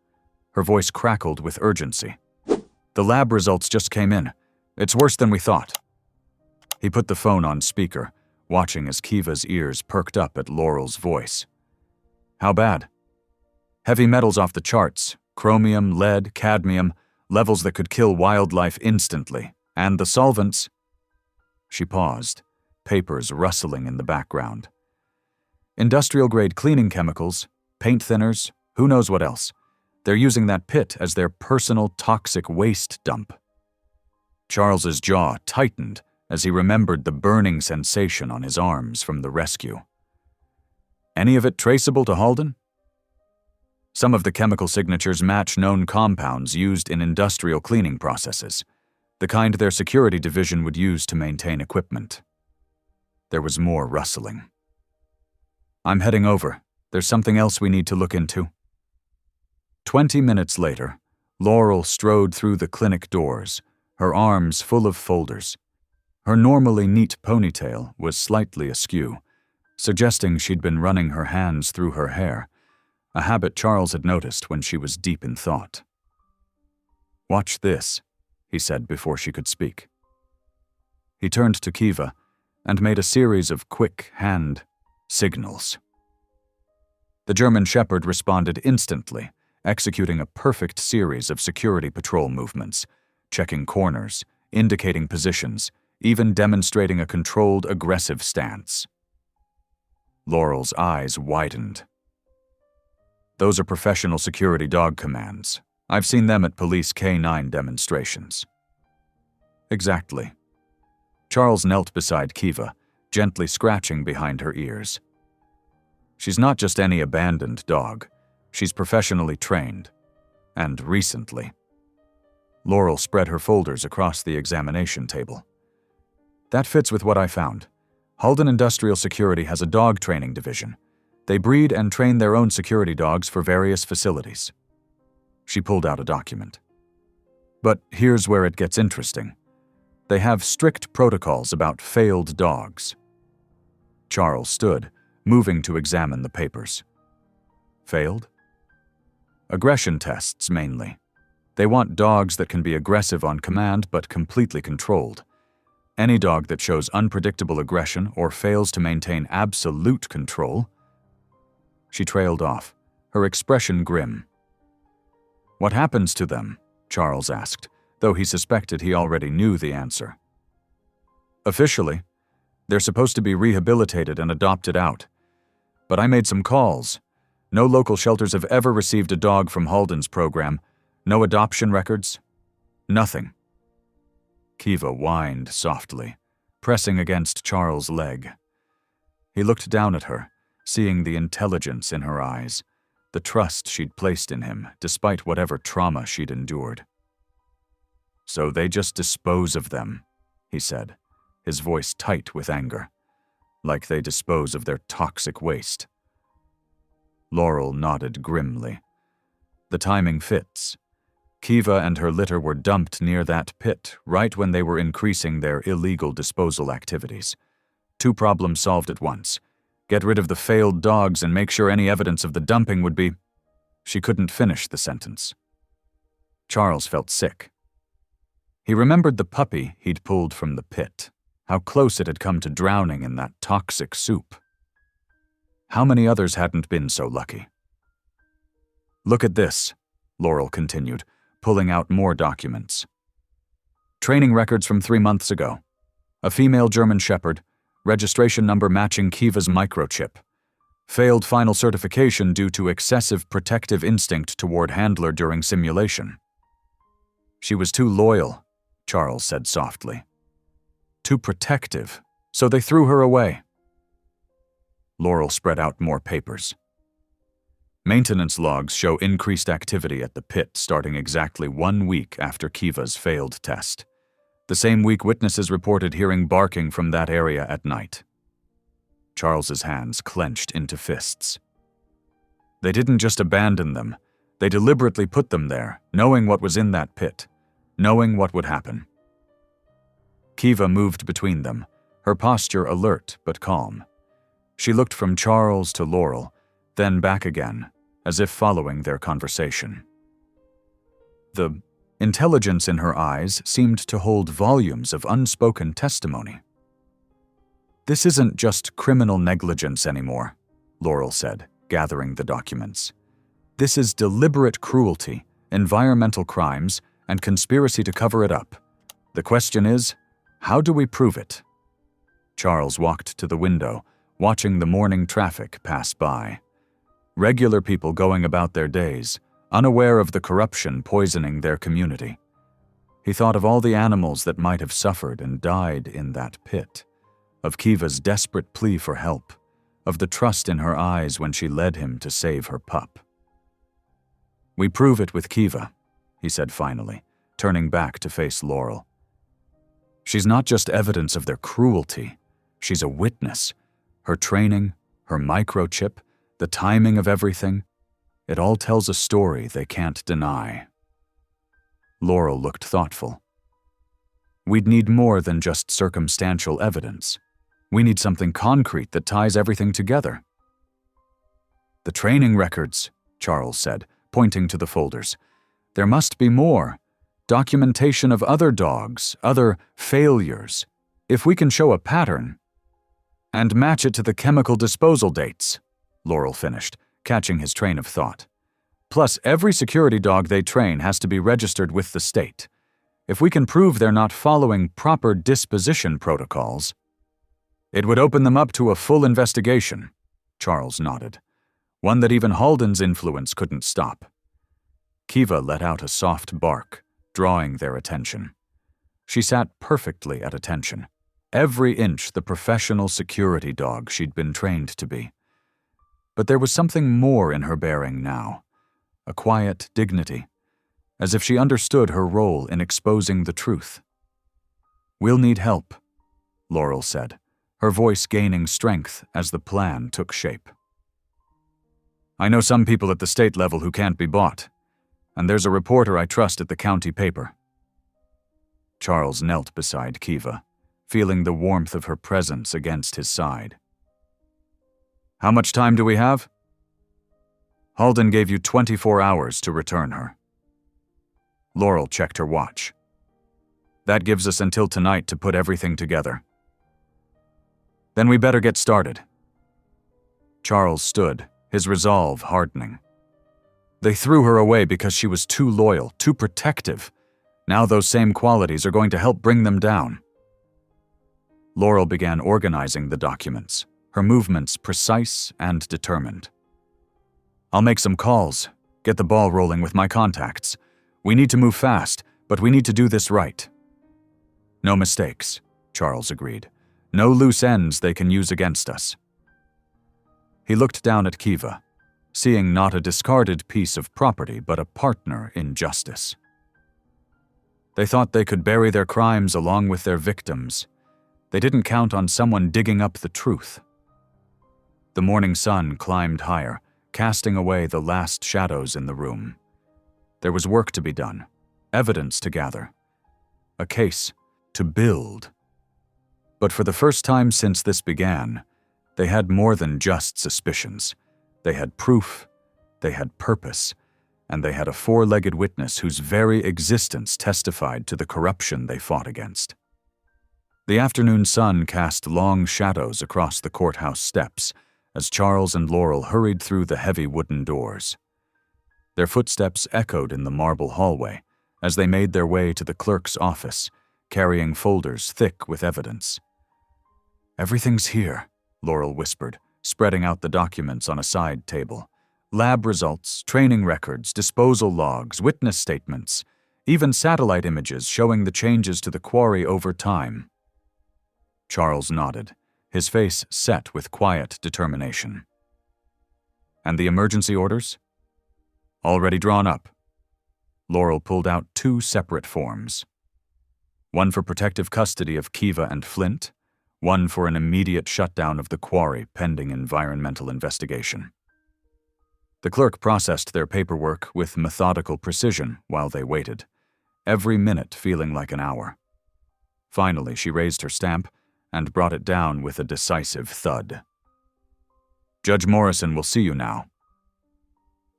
Her voice crackled with urgency. The lab results just came in. It's worse than we thought. He put the phone on speaker, watching as Kiva's ears perked up at Laurel's voice. How bad? Heavy metals off the charts, chromium, lead, cadmium, levels that could kill wildlife instantly. And the solvents… She paused, papers rustling in the background. Industrial-grade cleaning chemicals, paint thinners, who knows what else. They're using that pit as their personal toxic waste dump. Charles's jaw tightened as he remembered the burning sensation on his arms from the rescue. Any of it traceable to Halden? Some of the chemical signatures match known compounds used in industrial cleaning processes, the kind their security division would use to maintain equipment. There was more rustling. I'm heading over. There's something else we need to look into. 20 minutes later, Laurel strode through the clinic doors, her arms full of folders. Her normally neat ponytail was slightly askew, suggesting she'd been running her hands through her hair, a habit Charles had noticed when she was deep in thought. "Watch this," he said before she could speak. He turned to Kiva and made a series of quick hand signals. The German Shepherd responded instantly, executing a perfect series of security patrol movements, checking corners, indicating positions, even demonstrating a controlled, aggressive stance. Laurel's eyes widened. Those are professional security dog commands. I've seen them at police K9 demonstrations. Exactly. Charles knelt beside Kiva, gently scratching behind her ears. She's not just any abandoned dog. She's professionally trained. And recently. Laurel spread her folders across the examination table. That fits with what I found. Halden Industrial Security has a dog training division. They breed and train their own security dogs for various facilities. She pulled out a document. But here's where it gets interesting. They have strict protocols about failed dogs. Charles stood, moving to examine the papers. Failed? Aggression tests, mainly. They want dogs that can be aggressive on command but completely controlled. Any dog that shows unpredictable aggression or fails to maintain absolute control. She trailed off, her expression grim. What happens to them? Charles asked, though he suspected he already knew the answer. Officially, they're supposed to be rehabilitated and adopted out. But I made some calls. No local shelters have ever received a dog from Halden's program. No adoption records. Nothing. Kiva whined softly, pressing against Charles' leg. He looked down at her, seeing the intelligence in her eyes, the trust she'd placed in him despite whatever trauma she'd endured. So they just dispose of them, he said, his voice tight with anger, like they dispose of their toxic waste. Laurel nodded grimly. The timing fits. Kiva and her litter were dumped near that pit right when they were increasing their illegal disposal activities. Two problems solved at once. Get rid of the failed dogs and make sure any evidence of the dumping would be… She couldn't finish the sentence. Charles felt sick. He remembered the puppy he'd pulled from the pit, how close it had come to drowning in that toxic soup. How many others hadn't been so lucky? Look at this, Laurel continued, pulling out more documents. Training records from 3 months ago. A female German Shepherd, registration number matching Kiva's microchip. Failed final certification due to excessive protective instinct toward handler during simulation. She was too loyal, Charles said softly. Too protective, so they threw her away. Laurel spread out more papers. Maintenance logs show increased activity at the pit starting exactly 1 week after Kiva's failed test. The same week witnesses reported hearing barking from that area at night. Charles's hands clenched into fists. They didn't just abandon them. They deliberately put them there, knowing what was in that pit, knowing what would happen. Kiva moved between them, her posture alert but calm. She looked from Charles to Laurel, then back again, as if following their conversation. The Intelligence in her eyes seemed to hold volumes of unspoken testimony. "This isn't just criminal negligence anymore," Laurel said, gathering the documents. "This is deliberate cruelty, environmental crimes, and conspiracy to cover it up. The question is, how do we prove it?" Charles walked to the window, watching the morning traffic pass by. Regular people going about their days, unaware of the corruption poisoning their community. He thought of all the animals that might have suffered and died in that pit, of Kiva's desperate plea for help, of the trust in her eyes when she led him to save her pup. "We prove it with Kiva," he said finally, turning back to face Laurel. "She's not just evidence of their cruelty, she's a witness. Her training, her microchip, the timing of everything, it all tells a story they can't deny." Laurel looked thoughtful. "We'd need more than just circumstantial evidence. We need something concrete that ties everything together." "The training records," Charles said, pointing to the folders. "There must be more. Documentation of other dogs, other failures. If we can show a pattern." "And match it to the chemical disposal dates," Laurel finished, catching his train of thought. "Plus, every security dog they train has to be registered with the state. If we can prove they're not following proper disposition protocols..." "It would open them up to a full investigation," Charles nodded. "One that even Halden's influence couldn't stop." Kiva let out a soft bark, drawing their attention. She sat perfectly at attention, every inch the professional security dog she'd been trained to be. But there was something more in her bearing now, a quiet dignity, as if she understood her role in exposing the truth. "We'll need help," Laurel said, her voice gaining strength as the plan took shape. "I know some people at the state level who can't be bought, and there's a reporter I trust at the county paper." Charles knelt beside Kiva, feeling the warmth of her presence against his side. "How much time do we have?" "Halden gave you 24 hours to return her." Laurel checked her watch. "That gives us until tonight to put everything together." "Then we better get started." Charles stood, his resolve hardening. They threw her away because she was too loyal, too protective. Now those same qualities are going to help bring them down. Laurel began organizing the documents, her movements precise and determined. "I'll make some calls, get the ball rolling with my contacts. We need to move fast, but we need to do this right." "No mistakes," Charles agreed. "No loose ends they can use against us." He looked down at Kiva, seeing not a discarded piece of property but a partner in justice. They thought they could bury their crimes along with their victims. They didn't count on someone digging up the truth. The morning sun climbed higher, casting away the last shadows in the room. There was work to be done, evidence to gather, a case to build. But for the first time since this began, they had more than just suspicions. They had proof, they had purpose, and they had a four-legged witness whose very existence testified to the corruption they fought against. The afternoon sun cast long shadows across the courthouse steps as Charles and Laurel hurried through the heavy wooden doors. Their footsteps echoed in the marble hallway as they made their way to the clerk's office, carrying folders thick with evidence. "Everything's here," Laurel whispered, spreading out the documents on a side table. "Lab results, training records, disposal logs, witness statements, even satellite images showing the changes to the quarry over time." Charles nodded, his face set with quiet determination. "And the emergency orders?" "Already drawn up." Laurel pulled out 2 separate forms. One for protective custody of Kiva and Flint, one for an immediate shutdown of the quarry pending environmental investigation. The clerk processed their paperwork with methodical precision while they waited, every minute feeling like an hour. Finally, she raised her stamp and brought it down with a decisive thud. "Judge Morrison will see you now."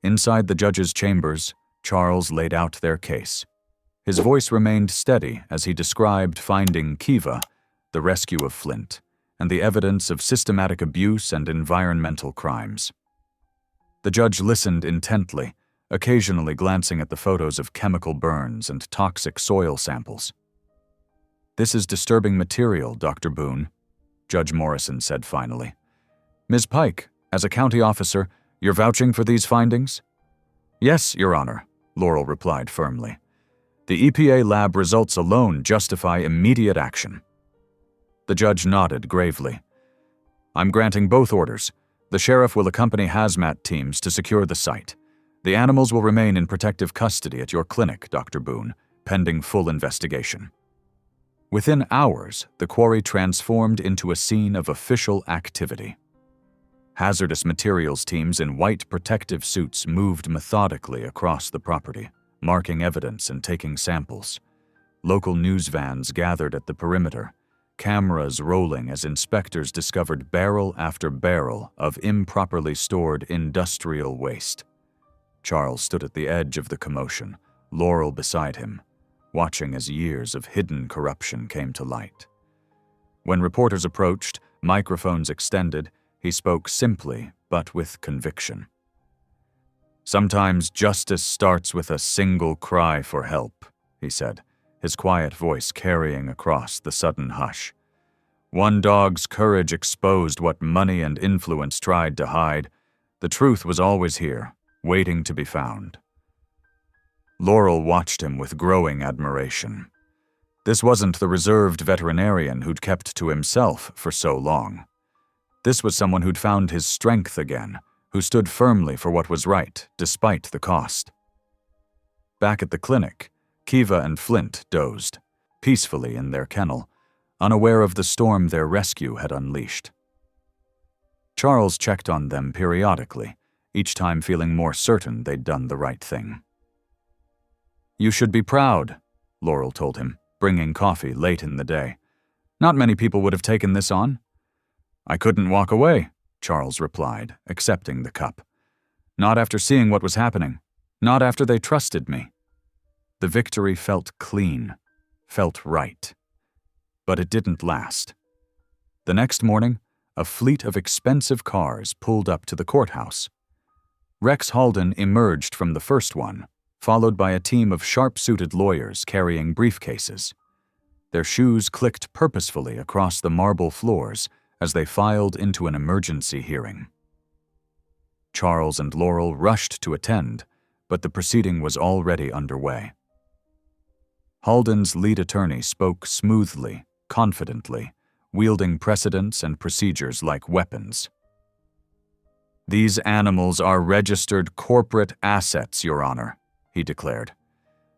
Inside the judge's chambers, Charles laid out their case, His voice remained steady as he described finding Kiva, the rescue of Flint, and the evidence of systematic abuse and environmental crimes. The judge listened intently, occasionally glancing at the photos of chemical burns and toxic soil samples. "This is disturbing material, Dr. Boone," Judge Morrison said finally. "Ms. Pike, as a county officer, you're vouching for these findings?" "Yes, Your Honor," Laurel replied firmly. "The EPA lab results alone justify immediate action." The judge nodded gravely. "I'm granting both orders. The sheriff will accompany hazmat teams to secure the site. The animals will remain in protective custody at your clinic, Dr. Boone, pending full investigation." Within hours, the quarry transformed into a scene of official activity. Hazardous materials teams in white protective suits moved methodically across the property, marking evidence and taking samples. Local news vans gathered at the perimeter, cameras rolling as inspectors discovered barrel after barrel of improperly stored industrial waste. Charles stood at the edge of the commotion, Laurel beside him, watching as years of hidden corruption came to light. When reporters approached, microphones extended, he spoke simply but with conviction. "Sometimes justice starts with a single cry for help," he said, his quiet voice carrying across the sudden hush. "One dog's courage exposed what money and influence tried to hide. The truth was always here, waiting to be found." Laurel watched him with growing admiration. This wasn't the reserved veterinarian who'd kept to himself for so long. This was someone who'd found his strength again, who stood firmly for what was right, despite the cost. Back at the clinic, Kiva and Flint dozed, peacefully in their kennel, unaware of the storm their rescue had unleashed. Charles checked on them periodically, each time feeling more certain they'd done the right thing. "You should be proud," Laurel told him, bringing coffee late in the day. "Not many people would have taken this on." "I couldn't walk away," Charles replied, accepting the cup. "Not after seeing what was happening. Not after they trusted me." The victory felt clean, felt right. But it didn't last. The next morning, a fleet of expensive cars pulled up to the courthouse. Rex Halden emerged from the first one, followed by a team of sharp-suited lawyers carrying briefcases. Their shoes clicked purposefully across the marble floors as they filed into an emergency hearing. Charles and Laurel rushed to attend, but the proceeding was already underway. Halden's lead attorney spoke smoothly, confidently, wielding precedents and procedures like weapons. "These animals are registered corporate assets, Your Honor," he declared.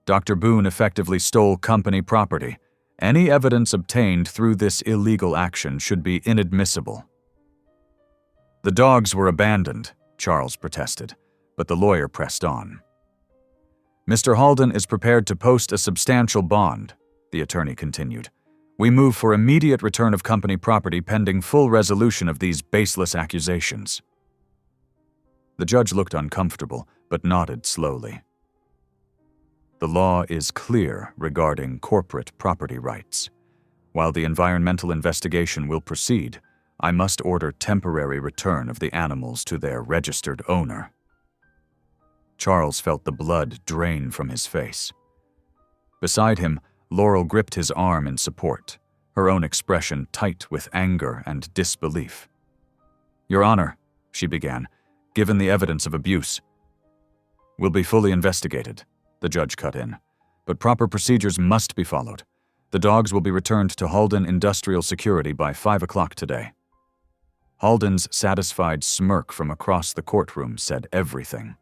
"Dr. Boone effectively stole company property. Any evidence obtained through this illegal action should be inadmissible." "The dogs were abandoned," Charles protested, but the lawyer pressed on. "Mr. Halden is prepared to post a substantial bond," the attorney continued. "We move for immediate return of company property pending full resolution of these baseless accusations." The judge looked uncomfortable, but nodded slowly. "The law is clear regarding corporate property rights. While the environmental investigation will proceed, I must order temporary return of the animals to their registered owner." Charles felt the blood drain from his face. Beside him, Laurel gripped his arm in support, her own expression tight with anger and disbelief. "Your Honor," she began, "given the evidence of abuse." "Will be fully investigated," the judge cut in, "but proper procedures must be followed. The dogs will be returned to Halden Industrial Security by 5 o'clock today." Halden's satisfied smirk from across the courtroom said everything.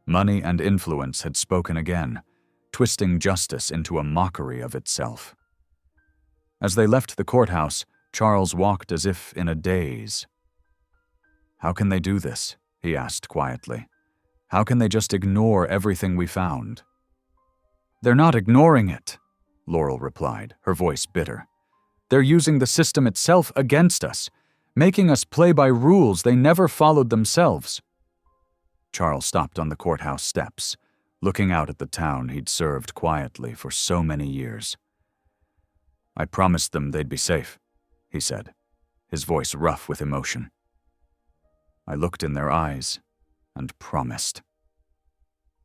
Money and influence had spoken again, twisting justice into a mockery of itself. As they left the courthouse, Charles walked as if in a daze. "How can they do this?" he asked quietly. "How can they just ignore everything we found?" "They're not ignoring it," Laurel replied, her voice bitter. "They're using the system itself against us, making us play by rules they never followed themselves." Charles stopped on the courthouse steps, looking out at the town he'd served quietly for so many years. "I promised them they'd be safe," he said, his voice rough with emotion. I looked in their eyes and promised.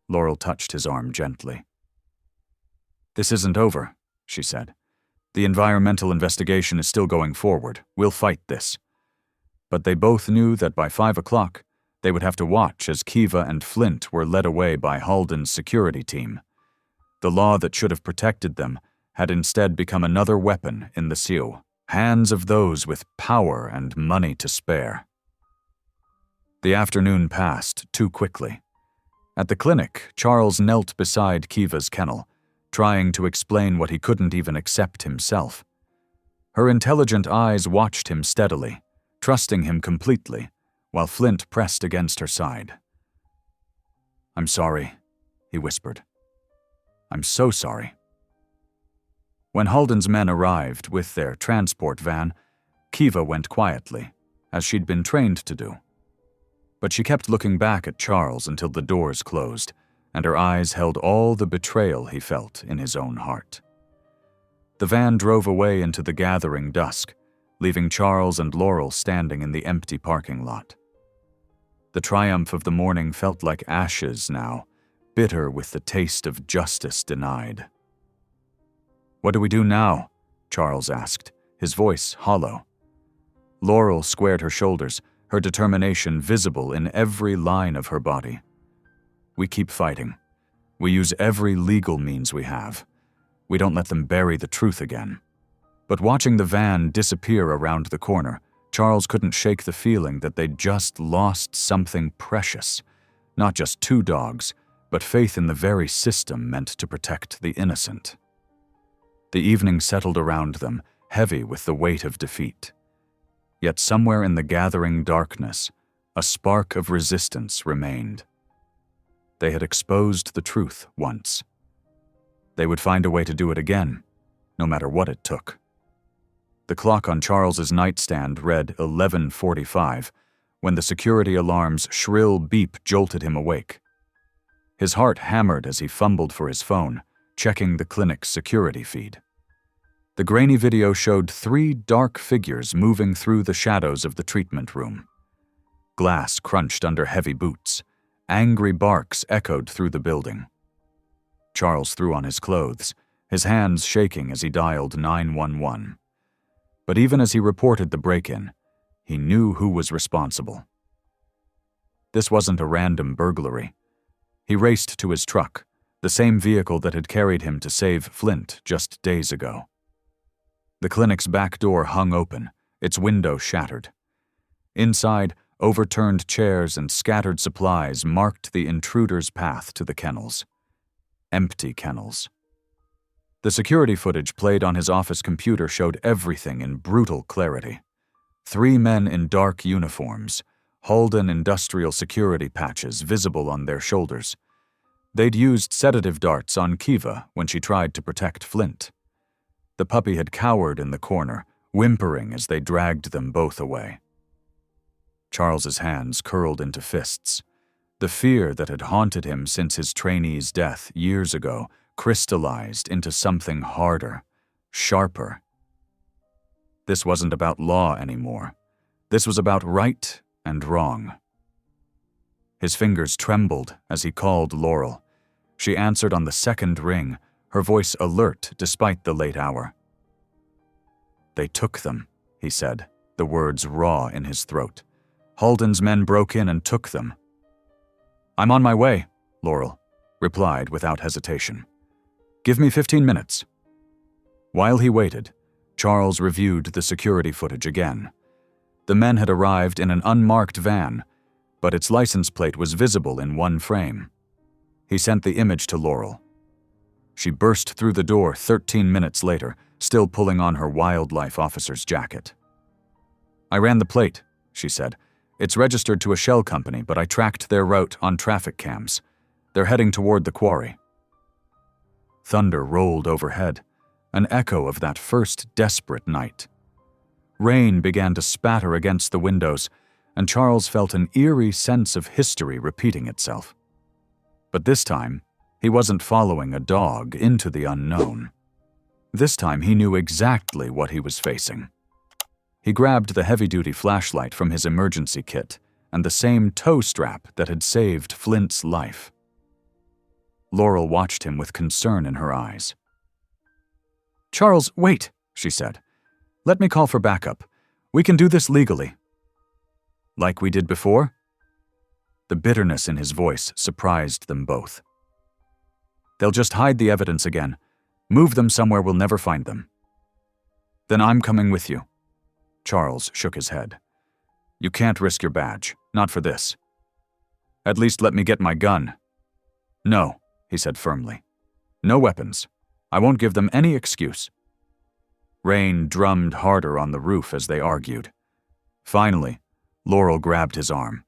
Laurel touched his arm gently. "This isn't over," she said. "The environmental investigation is still going forward. We'll fight this." But they both knew that by 5 o'clock, they would have to watch as Kiva and Flint were led away by Halden's security team. The law that should have protected them had instead become another weapon in the Sioux, hands of those with power and money to spare. The afternoon passed too quickly. At the clinic, Charles knelt beside Kiva's kennel, trying to explain what he couldn't even accept himself. Her intelligent eyes watched him steadily, trusting him completely, while Flint pressed against her side. "I'm sorry," he whispered. "I'm so sorry." When Halden's men arrived with their transport van, Kiva went quietly, as she'd been trained to do. But she kept looking back at Charles until the doors closed, and her eyes held all the betrayal he felt in his own heart. The van drove away into the gathering dusk, leaving Charles and Laurel standing in the empty parking lot. The triumph of the morning felt like ashes now, bitter with the taste of justice denied. "What do we do now?" Charles asked, his voice hollow. Laurel squared her shoulders, her determination visible in every line of her body. "We keep fighting. We use every legal means we have. We don't let them bury the truth again." But watching the van disappear around the corner, Charles couldn't shake the feeling that they'd just lost something precious. Not just 2 dogs, but faith in the very system meant to protect the innocent. The evening settled around them, heavy with the weight of defeat. Yet somewhere in the gathering darkness, a spark of resistance remained. They had exposed the truth once. They would find a way to do it again, no matter what it took. The clock on Charles's nightstand read 11:45 when the security alarm's shrill beep jolted him awake. His heart hammered as he fumbled for his phone, checking the clinic's security feed. The grainy video showed 3 dark figures moving through the shadows of the treatment room. Glass crunched under heavy boots. Angry barks echoed through the building. Charles threw on his clothes, his hands shaking as he dialed 911. But even as he reported the break-in, he knew who was responsible. This wasn't a random burglary. He raced to his truck, the same vehicle that had carried him to save Flint just days ago. The clinic's back door hung open, its window shattered. Inside, overturned chairs and scattered supplies marked the intruder's path to the kennels. Empty kennels. The security footage played on his office computer showed everything in brutal clarity. 3 men in dark uniforms, Halden industrial security patches visible on their shoulders. They'd used sedative darts on Kiva when she tried to protect Flint. The puppy had cowered in the corner, whimpering as they dragged them both away. Charles's hands curled into fists. The fear that had haunted him since his trainee's death years ago crystallized into something harder, sharper. This wasn't about law anymore. This was about right and wrong. His fingers trembled as he called Laurel. She answered on the second ring, her voice alert despite the late hour. "They took them," he said, the words raw in his throat. "Halden's men broke in and took them." "I'm on my way," Laurel replied without hesitation. "Give me 15 minutes. While he waited, Charles reviewed the security footage again. The men had arrived in an unmarked van, but its license plate was visible in one frame. He sent the image to Laurel. She burst through the door 13 minutes later, still pulling on her wildlife officer's jacket. "I ran the plate," she said. "It's registered to a shell company, but I tracked their route on traffic cams. They're heading toward the quarry." Thunder rolled overhead, an echo of that first desperate night. Rain began to spatter against the windows, and Charles felt an eerie sense of history repeating itself. But this time, He wasn't following a dog into the unknown. This time he knew exactly what he was facing. He grabbed the heavy-duty flashlight from his emergency kit and the same tow strap that had saved Flint's life. Laurel watched him with concern in her eyes. "Charles, wait," she said. "Let me call for backup. We can do this legally." "Like we did before?" The bitterness in his voice surprised them both. "They'll just hide the evidence again. Move them somewhere we'll never find them." "Then I'm coming with you." Charles shook his head. "You can't risk your badge. Not for this." "At least let me get my gun." "No," he said firmly. "No weapons. I won't give them any excuse." Rain drummed harder on the roof as they argued. Finally, Laurel grabbed his arm.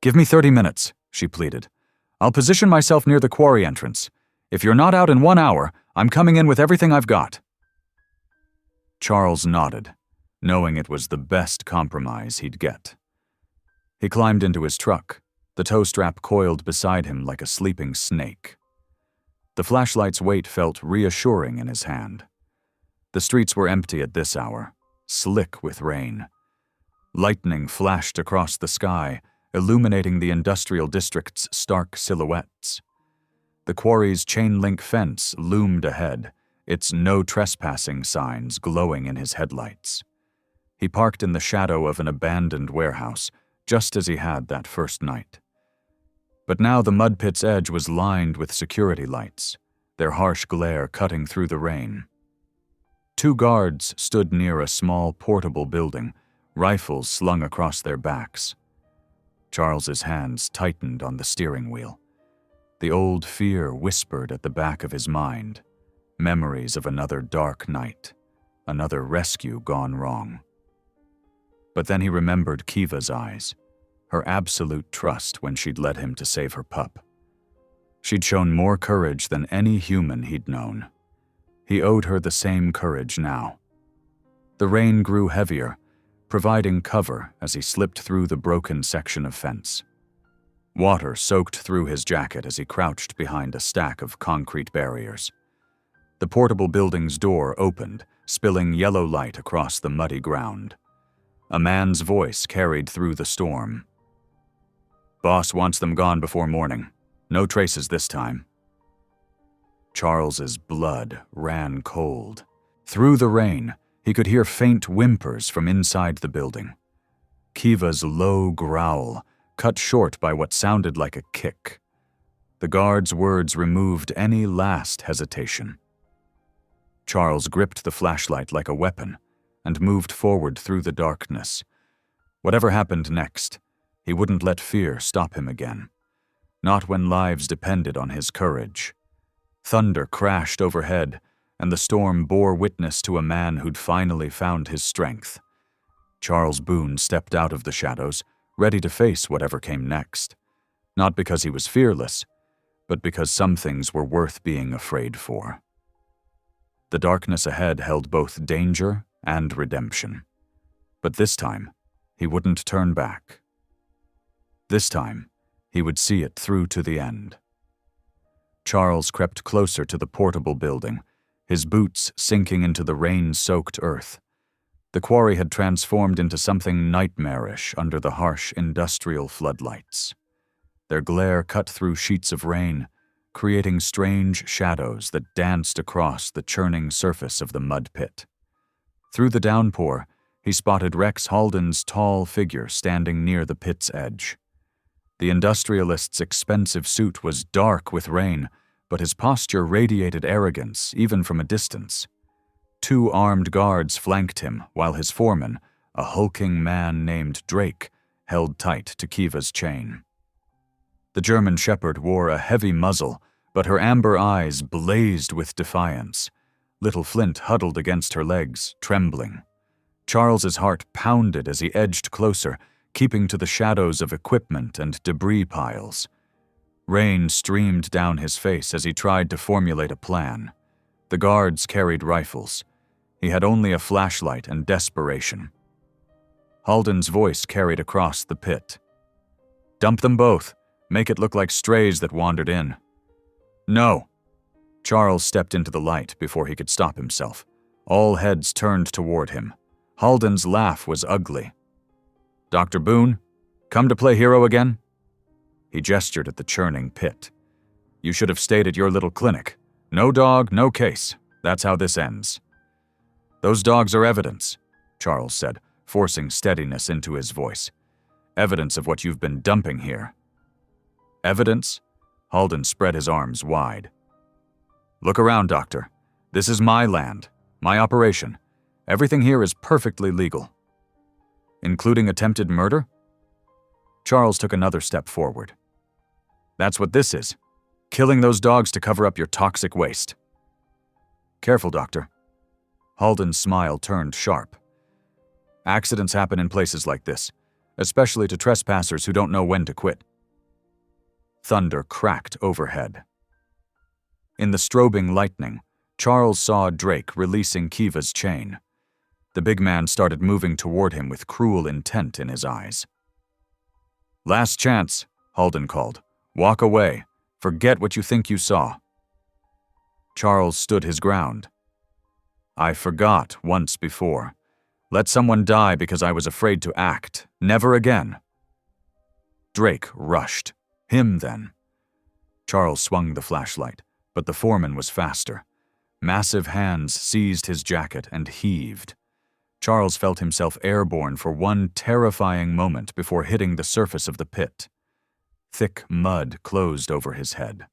"Give me 30 minutes, she pleaded. "I'll position myself near the quarry entrance. If you're not out in 1 hour, I'm coming in with everything I've got." Charles nodded, knowing it was the best compromise he'd get. He climbed into his truck, the tow strap coiled beside him like a sleeping snake. The flashlight's weight felt reassuring in his hand. The streets were empty at this hour, slick with rain. Lightning flashed across the sky, illuminating the industrial district's stark silhouettes. The quarry's chain-link fence loomed ahead, its no trespassing signs glowing in his headlights. He parked in the shadow of an abandoned warehouse, just as he had that first night. But now the mud pit's edge was lined with security lights, their harsh glare cutting through the rain. 2 guards stood near a small portable building, rifles slung across their backs. Charles's hands tightened on the steering wheel. The old fear whispered at the back of his mind, memories of another dark night, another rescue gone wrong. But then he remembered Kiva's eyes, her absolute trust when she'd led him to save her pup. She'd shown more courage than any human he'd known. He owed her the same courage now. The rain grew heavier, providing cover as he slipped through the broken section of fence. Water soaked through his jacket as he crouched behind a stack of concrete barriers. The portable building's door opened, spilling yellow light across the muddy ground. A man's voice carried through the storm. "Boss wants them gone before morning. No traces this time." Charles's blood ran cold. Through the rain, he could hear faint whimpers from inside the building. Kiva's low growl, cut short by what sounded like a kick. The guard's words removed any last hesitation. Charles gripped the flashlight like a weapon and moved forward through the darkness. Whatever happened next, he wouldn't let fear stop him again. Not when lives depended on his courage. Thunder crashed overhead, and the storm bore witness to a man who'd finally found his strength. Charles Boone stepped out of the shadows, ready to face whatever came next. Not because he was fearless, but because some things were worth being afraid for. The darkness ahead held both danger and redemption. But this time, he wouldn't turn back. This time, he would see it through to the end. Charles crept closer to the portable building, his boots sinking into the rain-soaked earth. The quarry had transformed into something nightmarish under the harsh industrial floodlights. Their glare cut through sheets of rain, creating strange shadows that danced across the churning surface of the mud pit. Through the downpour, he spotted Rex Halden's tall figure standing near the pit's edge. The industrialist's expensive suit was dark with rain, but his posture radiated arrogance even from a distance. 2 armed guards flanked him, while his foreman, a hulking man named Drake, held tight to Kiva's chain. The German shepherd wore a heavy muzzle, but her amber eyes blazed with defiance. Little Flint huddled against her legs, trembling. Charles's heart pounded as he edged closer, keeping to the shadows of equipment and debris piles. Rain streamed down his face as he tried to formulate a plan. The guards carried rifles. He had only a flashlight and desperation. Halden's voice carried across the pit. "Dump them both. Make it look like strays that wandered in." No. Charles stepped into the light before he could stop himself. All heads turned toward him. Halden's laugh was ugly. Dr. Boone, come to play hero again? He gestured at the churning pit. You should have stayed at your little clinic. No dog, no case. That's how this ends. Those dogs are evidence, Charles said, forcing steadiness into his voice. Evidence of what you've been dumping here. Evidence? Halden spread his arms wide. Look around, Doctor. This is my land, my operation. Everything here is perfectly legal. Including attempted murder? Charles took another step forward. That's what this is. Killing those dogs to cover up your toxic waste. Careful, Doctor. Halden's smile turned sharp. Accidents happen in places like this, especially to trespassers who don't know when to quit. Thunder cracked overhead. In the strobing lightning, Charles saw Drake releasing Kiva's chain. The big man started moving toward him with cruel intent in his eyes. Last chance, Halden called. Walk away. Forget what you think you saw. Charles stood his ground. I forgot once before. Let someone die because I was afraid to act. Never again. Drake rushed. Him then. Charles swung the flashlight, but the foreman was faster. Massive hands seized his jacket and heaved. Charles felt himself airborne for one terrifying moment before hitting the surface of the pit. Thick mud closed over his head.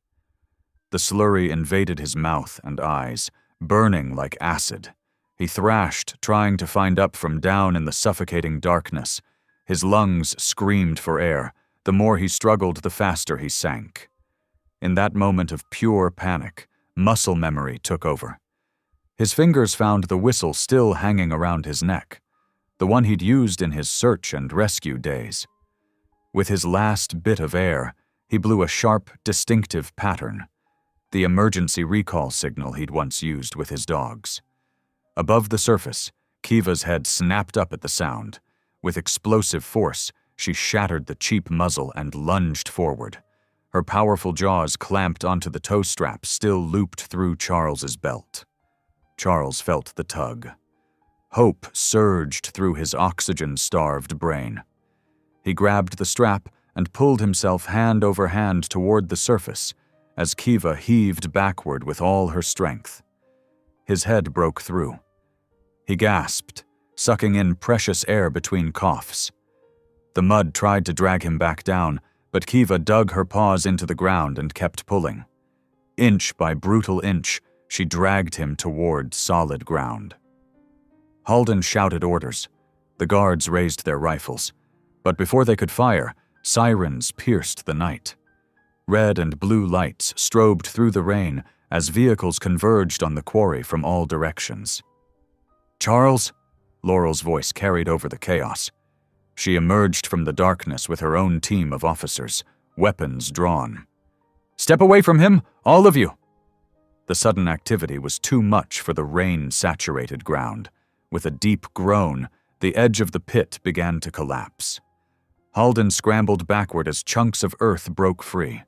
The slurry invaded his mouth and eyes, burning like acid. He thrashed, trying to find up from down in the suffocating darkness. His lungs screamed for air. The more he struggled, the faster he sank. In that moment of pure panic, muscle memory took over. His fingers found the whistle still hanging around his neck, the one he'd used in his search and rescue days. With his last bit of air, he blew a sharp, distinctive pattern, the emergency recall signal he'd once used with his dogs. Above the surface, Kiva's head snapped up at the sound. With explosive force, she shattered the cheap muzzle and lunged forward. Her powerful jaws clamped onto the toe strap still looped through Charles's belt. Charles felt the tug. Hope surged through his oxygen-starved brain. He grabbed the strap and pulled himself hand over hand toward the surface as Kiva heaved backward with all her strength. His head broke through. He gasped, sucking in precious air between coughs. The mud tried to drag him back down, but Kiva dug her paws into the ground and kept pulling. Inch by brutal inch, she dragged him toward solid ground. Halden shouted orders. The guards raised their rifles. But before they could fire, sirens pierced the night. Red and blue lights strobed through the rain as vehicles converged on the quarry from all directions. Charles? Laurel's voice carried over the chaos. She emerged from the darkness with her own team of officers, weapons drawn. Step away from him, all of you! The sudden activity was too much for the rain-saturated ground. With a deep groan, the edge of the pit began to collapse. Halden scrambled backward as chunks of earth broke free.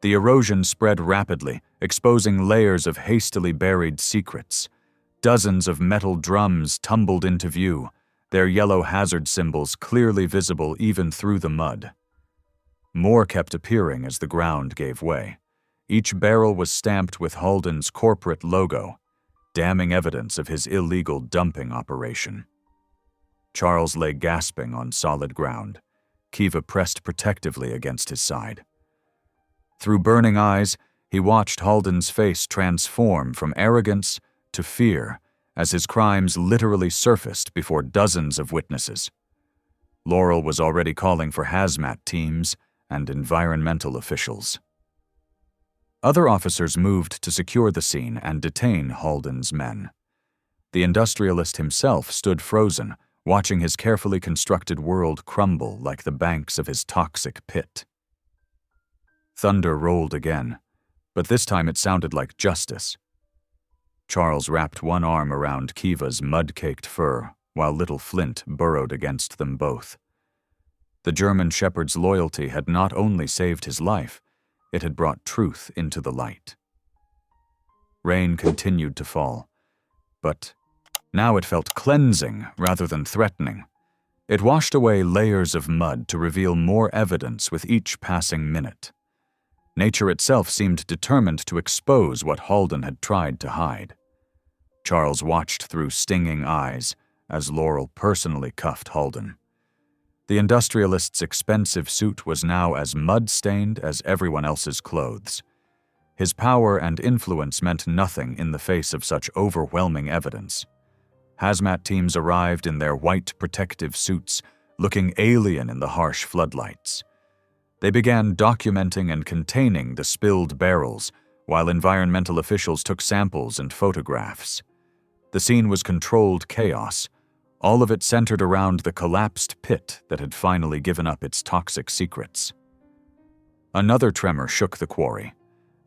The erosion spread rapidly, exposing layers of hastily buried secrets. Dozens of metal drums tumbled into view, their yellow hazard symbols clearly visible even through the mud. More kept appearing as the ground gave way. Each barrel was stamped with Halden's corporate logo, damning evidence of his illegal dumping operation. Charles lay gasping on solid ground. Kiva pressed protectively against his side. Through burning eyes, he watched Halden's face transform from arrogance to fear as his crimes literally surfaced before dozens of witnesses. Laurel was already calling for hazmat teams and environmental officials. Other officers moved to secure the scene and detain Halden's men. The industrialist himself stood frozen, watching his carefully constructed world crumble like the banks of his toxic pit. Thunder rolled again, but this time it sounded like justice. Charles wrapped one arm around Kiva's mud-caked fur, while little Flint burrowed against them both. The German shepherd's loyalty had not only saved his life, it had brought truth into the light. Rain continued to fall, but now it felt cleansing rather than threatening. It washed away layers of mud to reveal more evidence with each passing minute. Nature itself seemed determined to expose what Halden had tried to hide. Charles watched through stinging eyes as Laurel personally cuffed Halden. The industrialist's expensive suit was now as mud-stained as everyone else's clothes. His power and influence meant nothing in the face of such overwhelming evidence. Hazmat teams arrived in their white protective suits, looking alien in the harsh floodlights. They began documenting and containing the spilled barrels, while environmental officials took samples and photographs. The scene was controlled chaos, all of it centered around the collapsed pit that had finally given up its toxic secrets. Another tremor shook the quarry.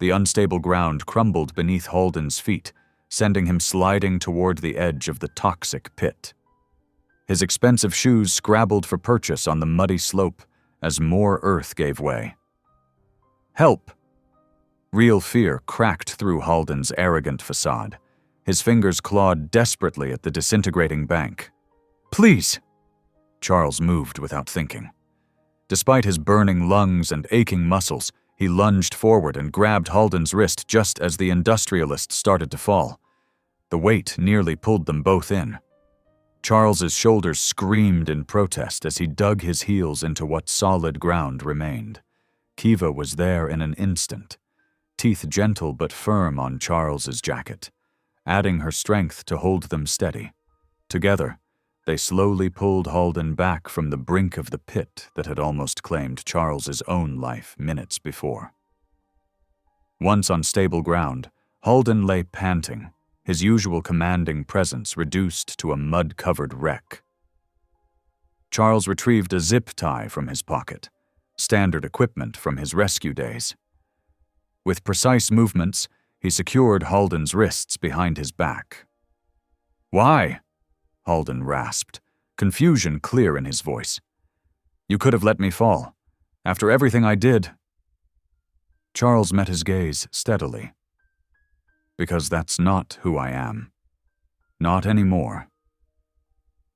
The unstable ground crumbled beneath Halden's feet, sending him sliding toward the edge of the toxic pit. His expensive shoes scrabbled for purchase on the muddy slope as more earth gave way. "Help!" Real fear cracked through Halden's arrogant facade. His fingers clawed desperately at the disintegrating bank. "Please!" Charles moved without thinking. Despite his burning lungs and aching muscles, he lunged forward and grabbed Halden's wrist just as the industrialist started to fall. The weight nearly pulled them both in. Charles's shoulders screamed in protest as he dug his heels into what solid ground remained. Kiva was there in an instant, teeth gentle but firm on Charles's jacket, adding her strength to hold them steady. Together, they slowly pulled Halden back from the brink of the pit that had almost claimed Charles's own life minutes before. Once on stable ground, Halden lay panting, his usual commanding presence reduced to a mud-covered wreck. Charles retrieved a zip tie from his pocket, standard equipment from his rescue days. With precise movements, he secured Halden's wrists behind his back. "Why?" Halden rasped, confusion clear in his voice. "You could have let me fall. After everything I did." Charles met his gaze steadily. "Because that's not who I am. Not anymore."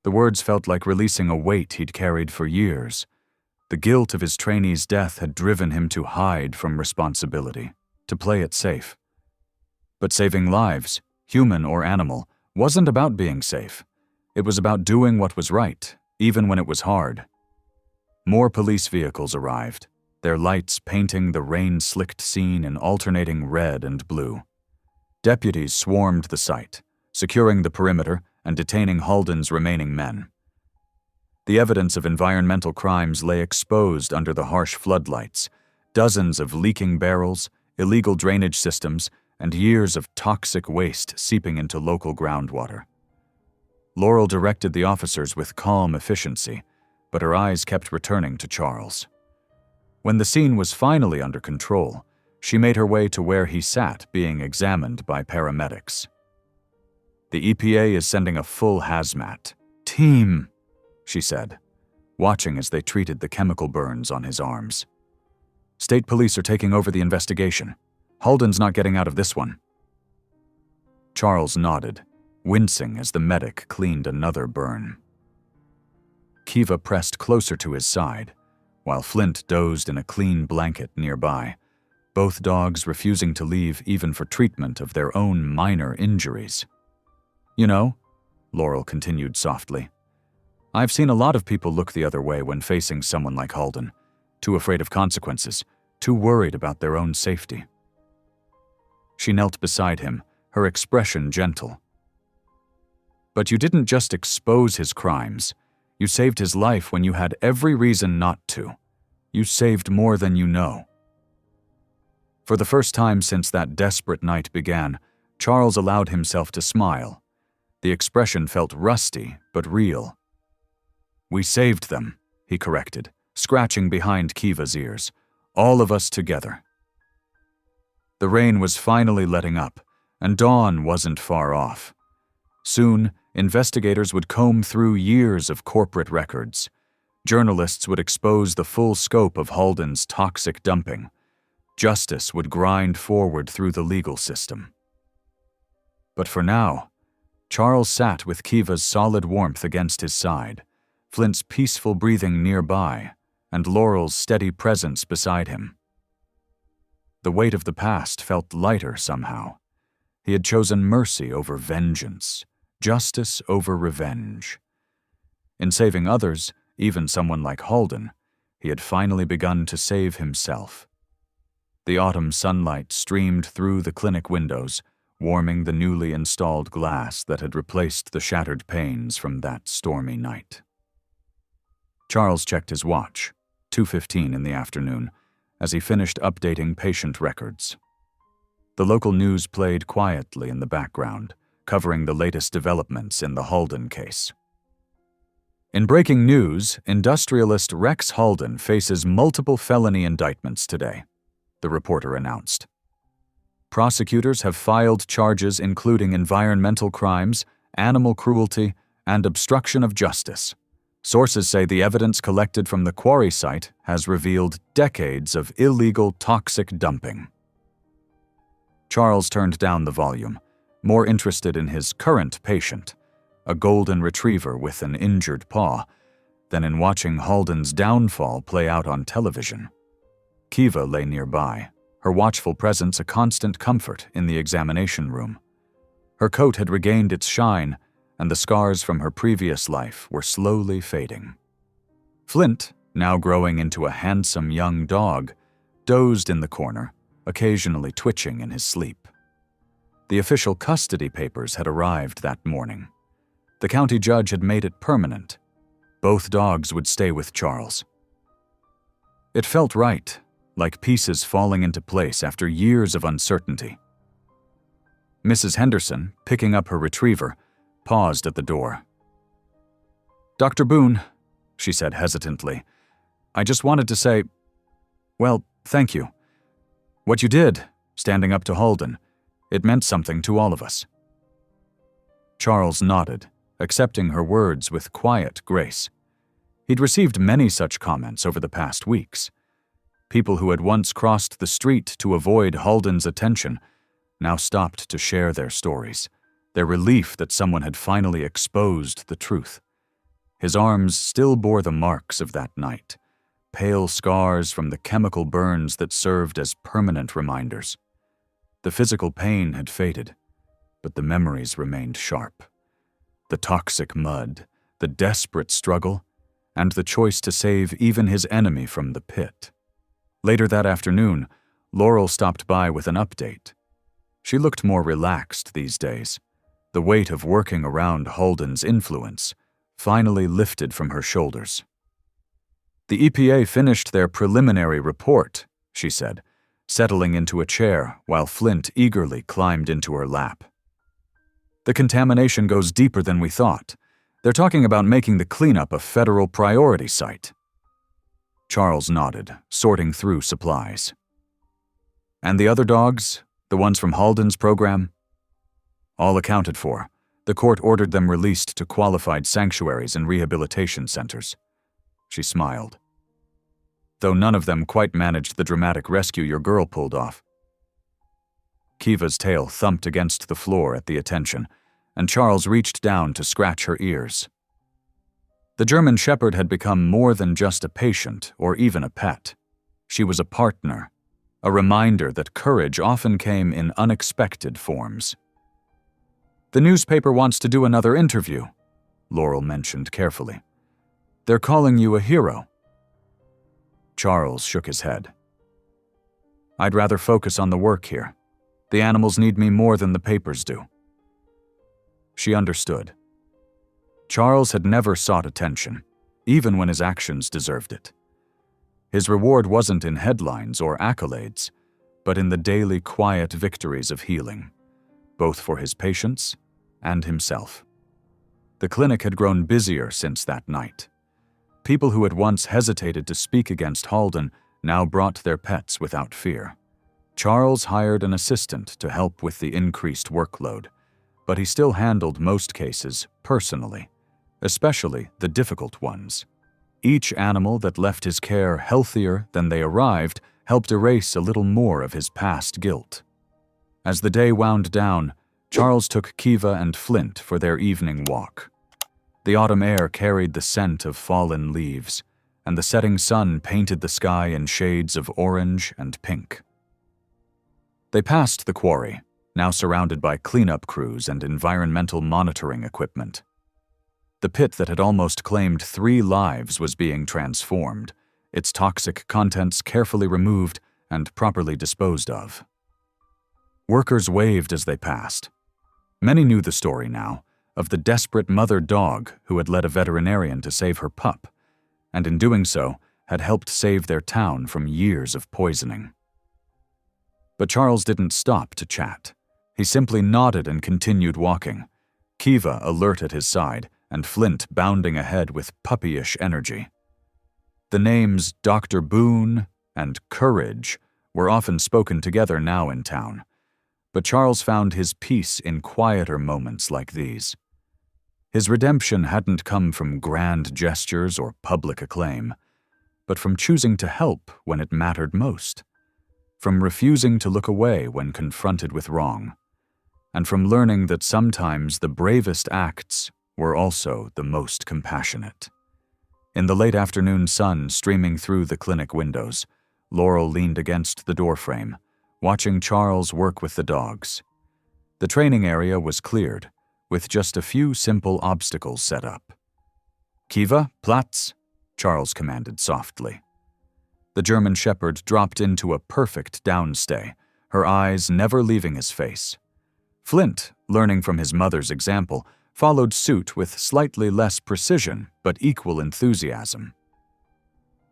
The words felt like releasing a weight he'd carried for years. The guilt of his trainee's death had driven him to hide from responsibility, to play it safe. But saving lives, human or animal, wasn't about being safe. It was about doing what was right, even when it was hard. More police vehicles arrived, their lights painting the rain-slicked scene in alternating red and blue. Deputies swarmed the site, securing the perimeter and detaining Halden's remaining men. The evidence of environmental crimes lay exposed under the harsh floodlights, dozens of leaking barrels, illegal drainage systems, and years of toxic waste seeping into local groundwater. Laurel directed the officers with calm efficiency, but her eyes kept returning to Charles. When the scene was finally under control, she made her way to where he sat being examined by paramedics. "The EPA is sending a full hazmat team," she said, watching as they treated the chemical burns on his arms. "State police are taking over the investigation. Halden's not getting out of this one." Charles nodded, wincing as the medic cleaned another burn. Kiva pressed closer to his side, while Flint dozed in a clean blanket nearby, both dogs refusing to leave even for treatment of their own minor injuries. "You know," Laurel continued softly, "I've seen a lot of people look the other way when facing someone like Halden, too afraid of consequences, too worried about their own safety." She knelt beside him, her expression gentle. "But you didn't just expose his crimes. You saved his life when you had every reason not to. You saved more than you know." For the first time since that desperate night began, Charles allowed himself to smile. The expression felt rusty, but real. "We saved them," he corrected, scratching behind Kiva's ears. "All of us together." The rain was finally letting up, and dawn wasn't far off. Soon, investigators would comb through years of corporate records. Journalists would expose the full scope of Halden's toxic dumping. Justice would grind forward through the legal system. But for now, Charles sat with Kiva's solid warmth against his side, Flint's peaceful breathing nearby, and Laurel's steady presence beside him. The weight of the past felt lighter somehow. He had chosen mercy over vengeance, justice over revenge. In saving others, even someone like Halden, he had finally begun to save himself. The autumn sunlight streamed through the clinic windows, warming the newly installed glass that had replaced the shattered panes from that stormy night. Charles checked his watch, 2:15 in the afternoon, as he finished updating patient records. The local news played quietly in the background, covering the latest developments in the Halden case. In breaking news, industrialist Rex Halden faces multiple felony indictments today, the reporter announced. Prosecutors have filed charges including environmental crimes, animal cruelty, and obstruction of justice. Sources say the evidence collected from the quarry site has revealed decades of illegal toxic dumping. Charles turned down the volume, more interested in his current patient, a golden retriever with an injured paw, than in watching Halden's downfall play out on television. Kiva lay nearby, her watchful presence a constant comfort in the examination room. Her coat had regained its shine, and the scars from her previous life were slowly fading. Flint, now growing into a handsome young dog, dozed in the corner, occasionally twitching in his sleep. The official custody papers had arrived that morning. The county judge had made it permanent. Both dogs would stay with Charles. It felt right, like pieces falling into place after years of uncertainty. Mrs. Henderson, picking up her retriever, paused at the door. "Dr. Boone," she said hesitantly, "I just wanted to say, well, thank you. What you did, standing up to Halden, it meant something to all of us." Charles nodded, accepting her words with quiet grace. He'd received many such comments over the past weeks. People who had once crossed the street to avoid Halden's attention now stopped to share their stories, their relief that someone had finally exposed the truth. His arms still bore the marks of that night, pale scars from the chemical burns that served as permanent reminders. The physical pain had faded, but the memories remained sharp. The toxic mud, the desperate struggle, and the choice to save even his enemy from the pit. Later that afternoon, Laurel stopped by with an update. She looked more relaxed these days. The weight of working around Halden's influence finally lifted from her shoulders. "The EPA finished their preliminary report," she said, settling into a chair while Flint eagerly climbed into her lap. "The contamination goes deeper than we thought. They're talking about making the cleanup a federal priority site." Charles nodded, sorting through supplies. "And the other dogs, the ones from Halden's program?" "All accounted for. The court ordered them released to qualified sanctuaries and rehabilitation centers." She smiled. "Though none of them quite managed the dramatic rescue your girl pulled off." Kiva's tail thumped against the floor at the attention, and Charles reached down to scratch her ears. The German Shepherd had become more than just a patient or even a pet. She was a partner, a reminder that courage often came in unexpected forms. "The newspaper wants to do another interview," Laurel mentioned carefully. "They're calling you a hero." Charles shook his head. "I'd rather focus on the work here. The animals need me more than the papers do." She understood. Charles had never sought attention, even when his actions deserved it. His reward wasn't in headlines or accolades, but in the daily quiet victories of healing, both for his patients and himself. The clinic had grown busier since that night. People who had once hesitated to speak against Halden now brought their pets without fear. Charles hired an assistant to help with the increased workload, but he still handled most cases personally, especially the difficult ones. Each animal that left his care healthier than they arrived helped erase a little more of his past guilt. As the day wound down, Charles took Kiva and Flint for their evening walk. The autumn air carried the scent of fallen leaves, and the setting sun painted the sky in shades of orange and pink. They passed the quarry, now surrounded by cleanup crews and environmental monitoring equipment. The pit that had almost claimed 3 lives was being transformed, its toxic contents carefully removed and properly disposed of. Workers waved as they passed. Many knew the story now, of the desperate mother dog who had led a veterinarian to save her pup, and in doing so had helped save their town from years of poisoning. But Charles didn't stop to chat. He simply nodded and continued walking, Kiva alert at his side and Flint bounding ahead with puppyish energy. The names Dr. Boone and Courage were often spoken together now in town, but Charles found his peace in quieter moments like these. His redemption hadn't come from grand gestures or public acclaim, but from choosing to help when it mattered most, from refusing to look away when confronted with wrong, and from learning that sometimes the bravest acts were also the most compassionate. In the late afternoon sun streaming through the clinic windows, Laurel leaned against the doorframe, watching Charles work with the dogs. The training area was cleared, with just a few simple obstacles set up. "Kiva, Platz," Charles commanded softly. The German shepherd dropped into a perfect downstay, her eyes never leaving his face. Flint, learning from his mother's example, followed suit with slightly less precision but equal enthusiasm.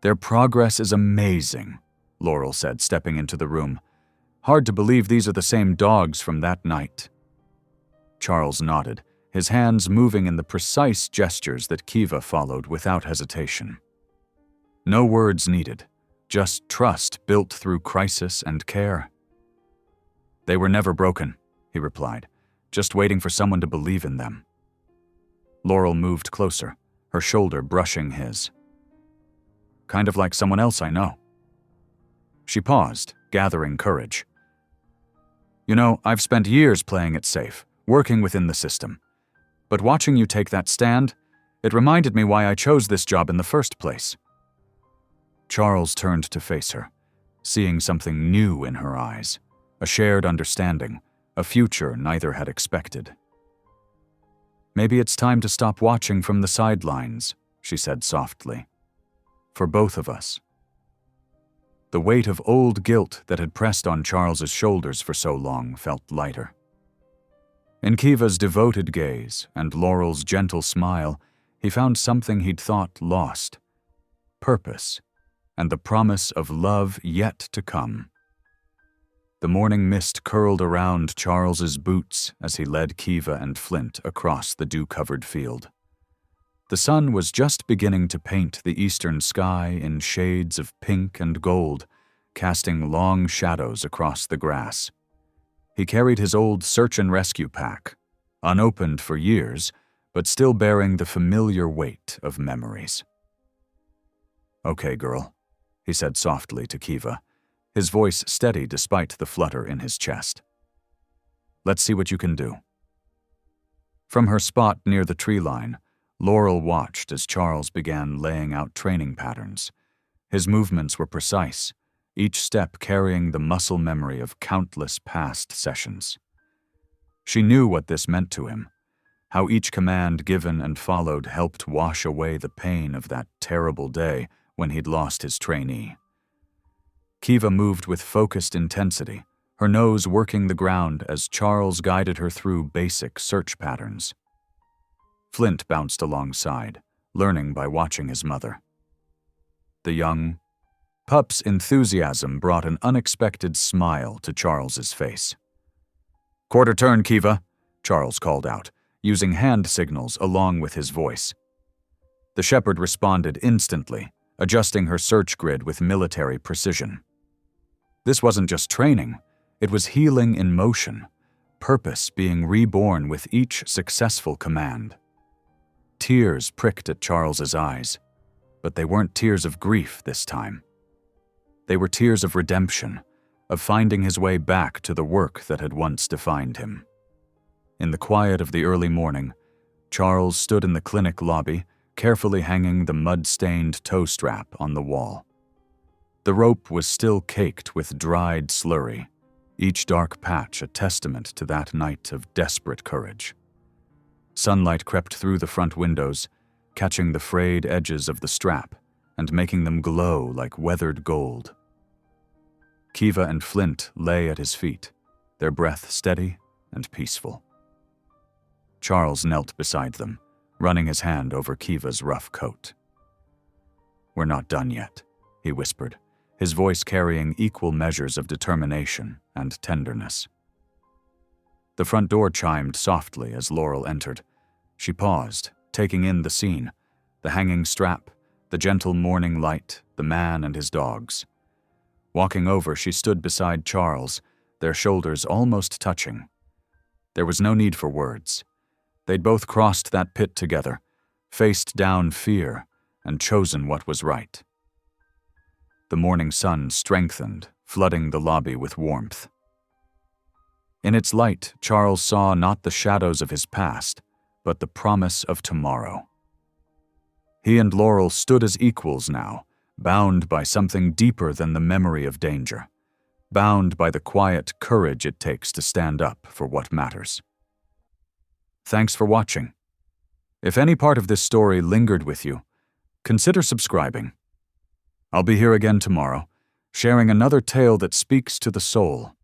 "Their progress is amazing," Laurel said, stepping into the room. "Hard to believe these are the same dogs from that night." Charles nodded, his hands moving in the precise gestures that Kiva followed without hesitation. No words needed, just trust built through crisis and care. "They were never broken," he replied, "just waiting for someone to believe in them." Laurel moved closer, her shoulder brushing his. "Kind of like someone else I know." She paused, gathering courage. "You know, I've spent years playing it safe, working within the system. But watching you take that stand, it reminded me why I chose this job in the first place." Charles turned to face her, seeing something new in her eyes, a shared understanding, a future neither had expected. "Maybe it's time to stop watching from the sidelines," she said softly. "For both of us." The weight of old guilt that had pressed on Charles's shoulders for so long felt lighter. In Kiva's devoted gaze and Laurel's gentle smile, he found something he'd thought lost: purpose, and the promise of love yet to come. The morning mist curled around Charles's boots as he led Kiva and Flint across the dew-covered field. The sun was just beginning to paint the eastern sky in shades of pink and gold, casting long shadows across the grass. He carried his old search and rescue pack, unopened for years, but still bearing the familiar weight of memories. "Okay, girl," he said softly to Kiva, his voice steady despite the flutter in his chest. "Let's see what you can do." From her spot near the tree line, Laurel watched as Charles began laying out training patterns. His movements were precise, each step carrying the muscle memory of countless past sessions. She knew what this meant to him, how each command given and followed helped wash away the pain of that terrible day when he'd lost his trainee. Kiva moved with focused intensity, her nose working the ground as Charles guided her through basic search patterns. Flint bounced alongside, learning by watching his mother. The young pup's enthusiasm brought an unexpected smile to Charles's face. "Quarter turn, Kiva," Charles called out, using hand signals along with his voice. The shepherd responded instantly, adjusting her search grid with military precision. This wasn't just training, it was healing in motion, purpose being reborn with each successful command. Tears pricked at Charles's eyes, but they weren't tears of grief this time. They were tears of redemption, of finding his way back to the work that had once defined him. In the quiet of the early morning, Charles stood in the clinic lobby, carefully hanging the mud-stained toe strap on the wall. The rope was still caked with dried slurry, each dark patch a testament to that night of desperate courage. Sunlight crept through the front windows, catching the frayed edges of the strap and making them glow like weathered gold. Kiva and Flint lay at his feet, their breath steady and peaceful. Charles knelt beside them, running his hand over Kiva's rough coat. "We're not done yet," he whispered, his voice carrying equal measures of determination and tenderness. The front door chimed softly as Laurel entered. She paused, taking in the scene, the hanging strap, the gentle morning light, the man and his dogs. Walking over, she stood beside Charles, their shoulders almost touching. There was no need for words. They'd both crossed that pit together, faced down fear, and chosen what was right. The morning sun strengthened, flooding the lobby with warmth. In its light, Charles saw not the shadows of his past, but the promise of tomorrow. He and Laurel stood as equals now, bound by something deeper than the memory of danger, bound by the quiet courage it takes to stand up for what matters. Thanks for watching. If any part of this story lingered with you, consider subscribing. I'll be here again tomorrow, sharing another tale that speaks to the soul.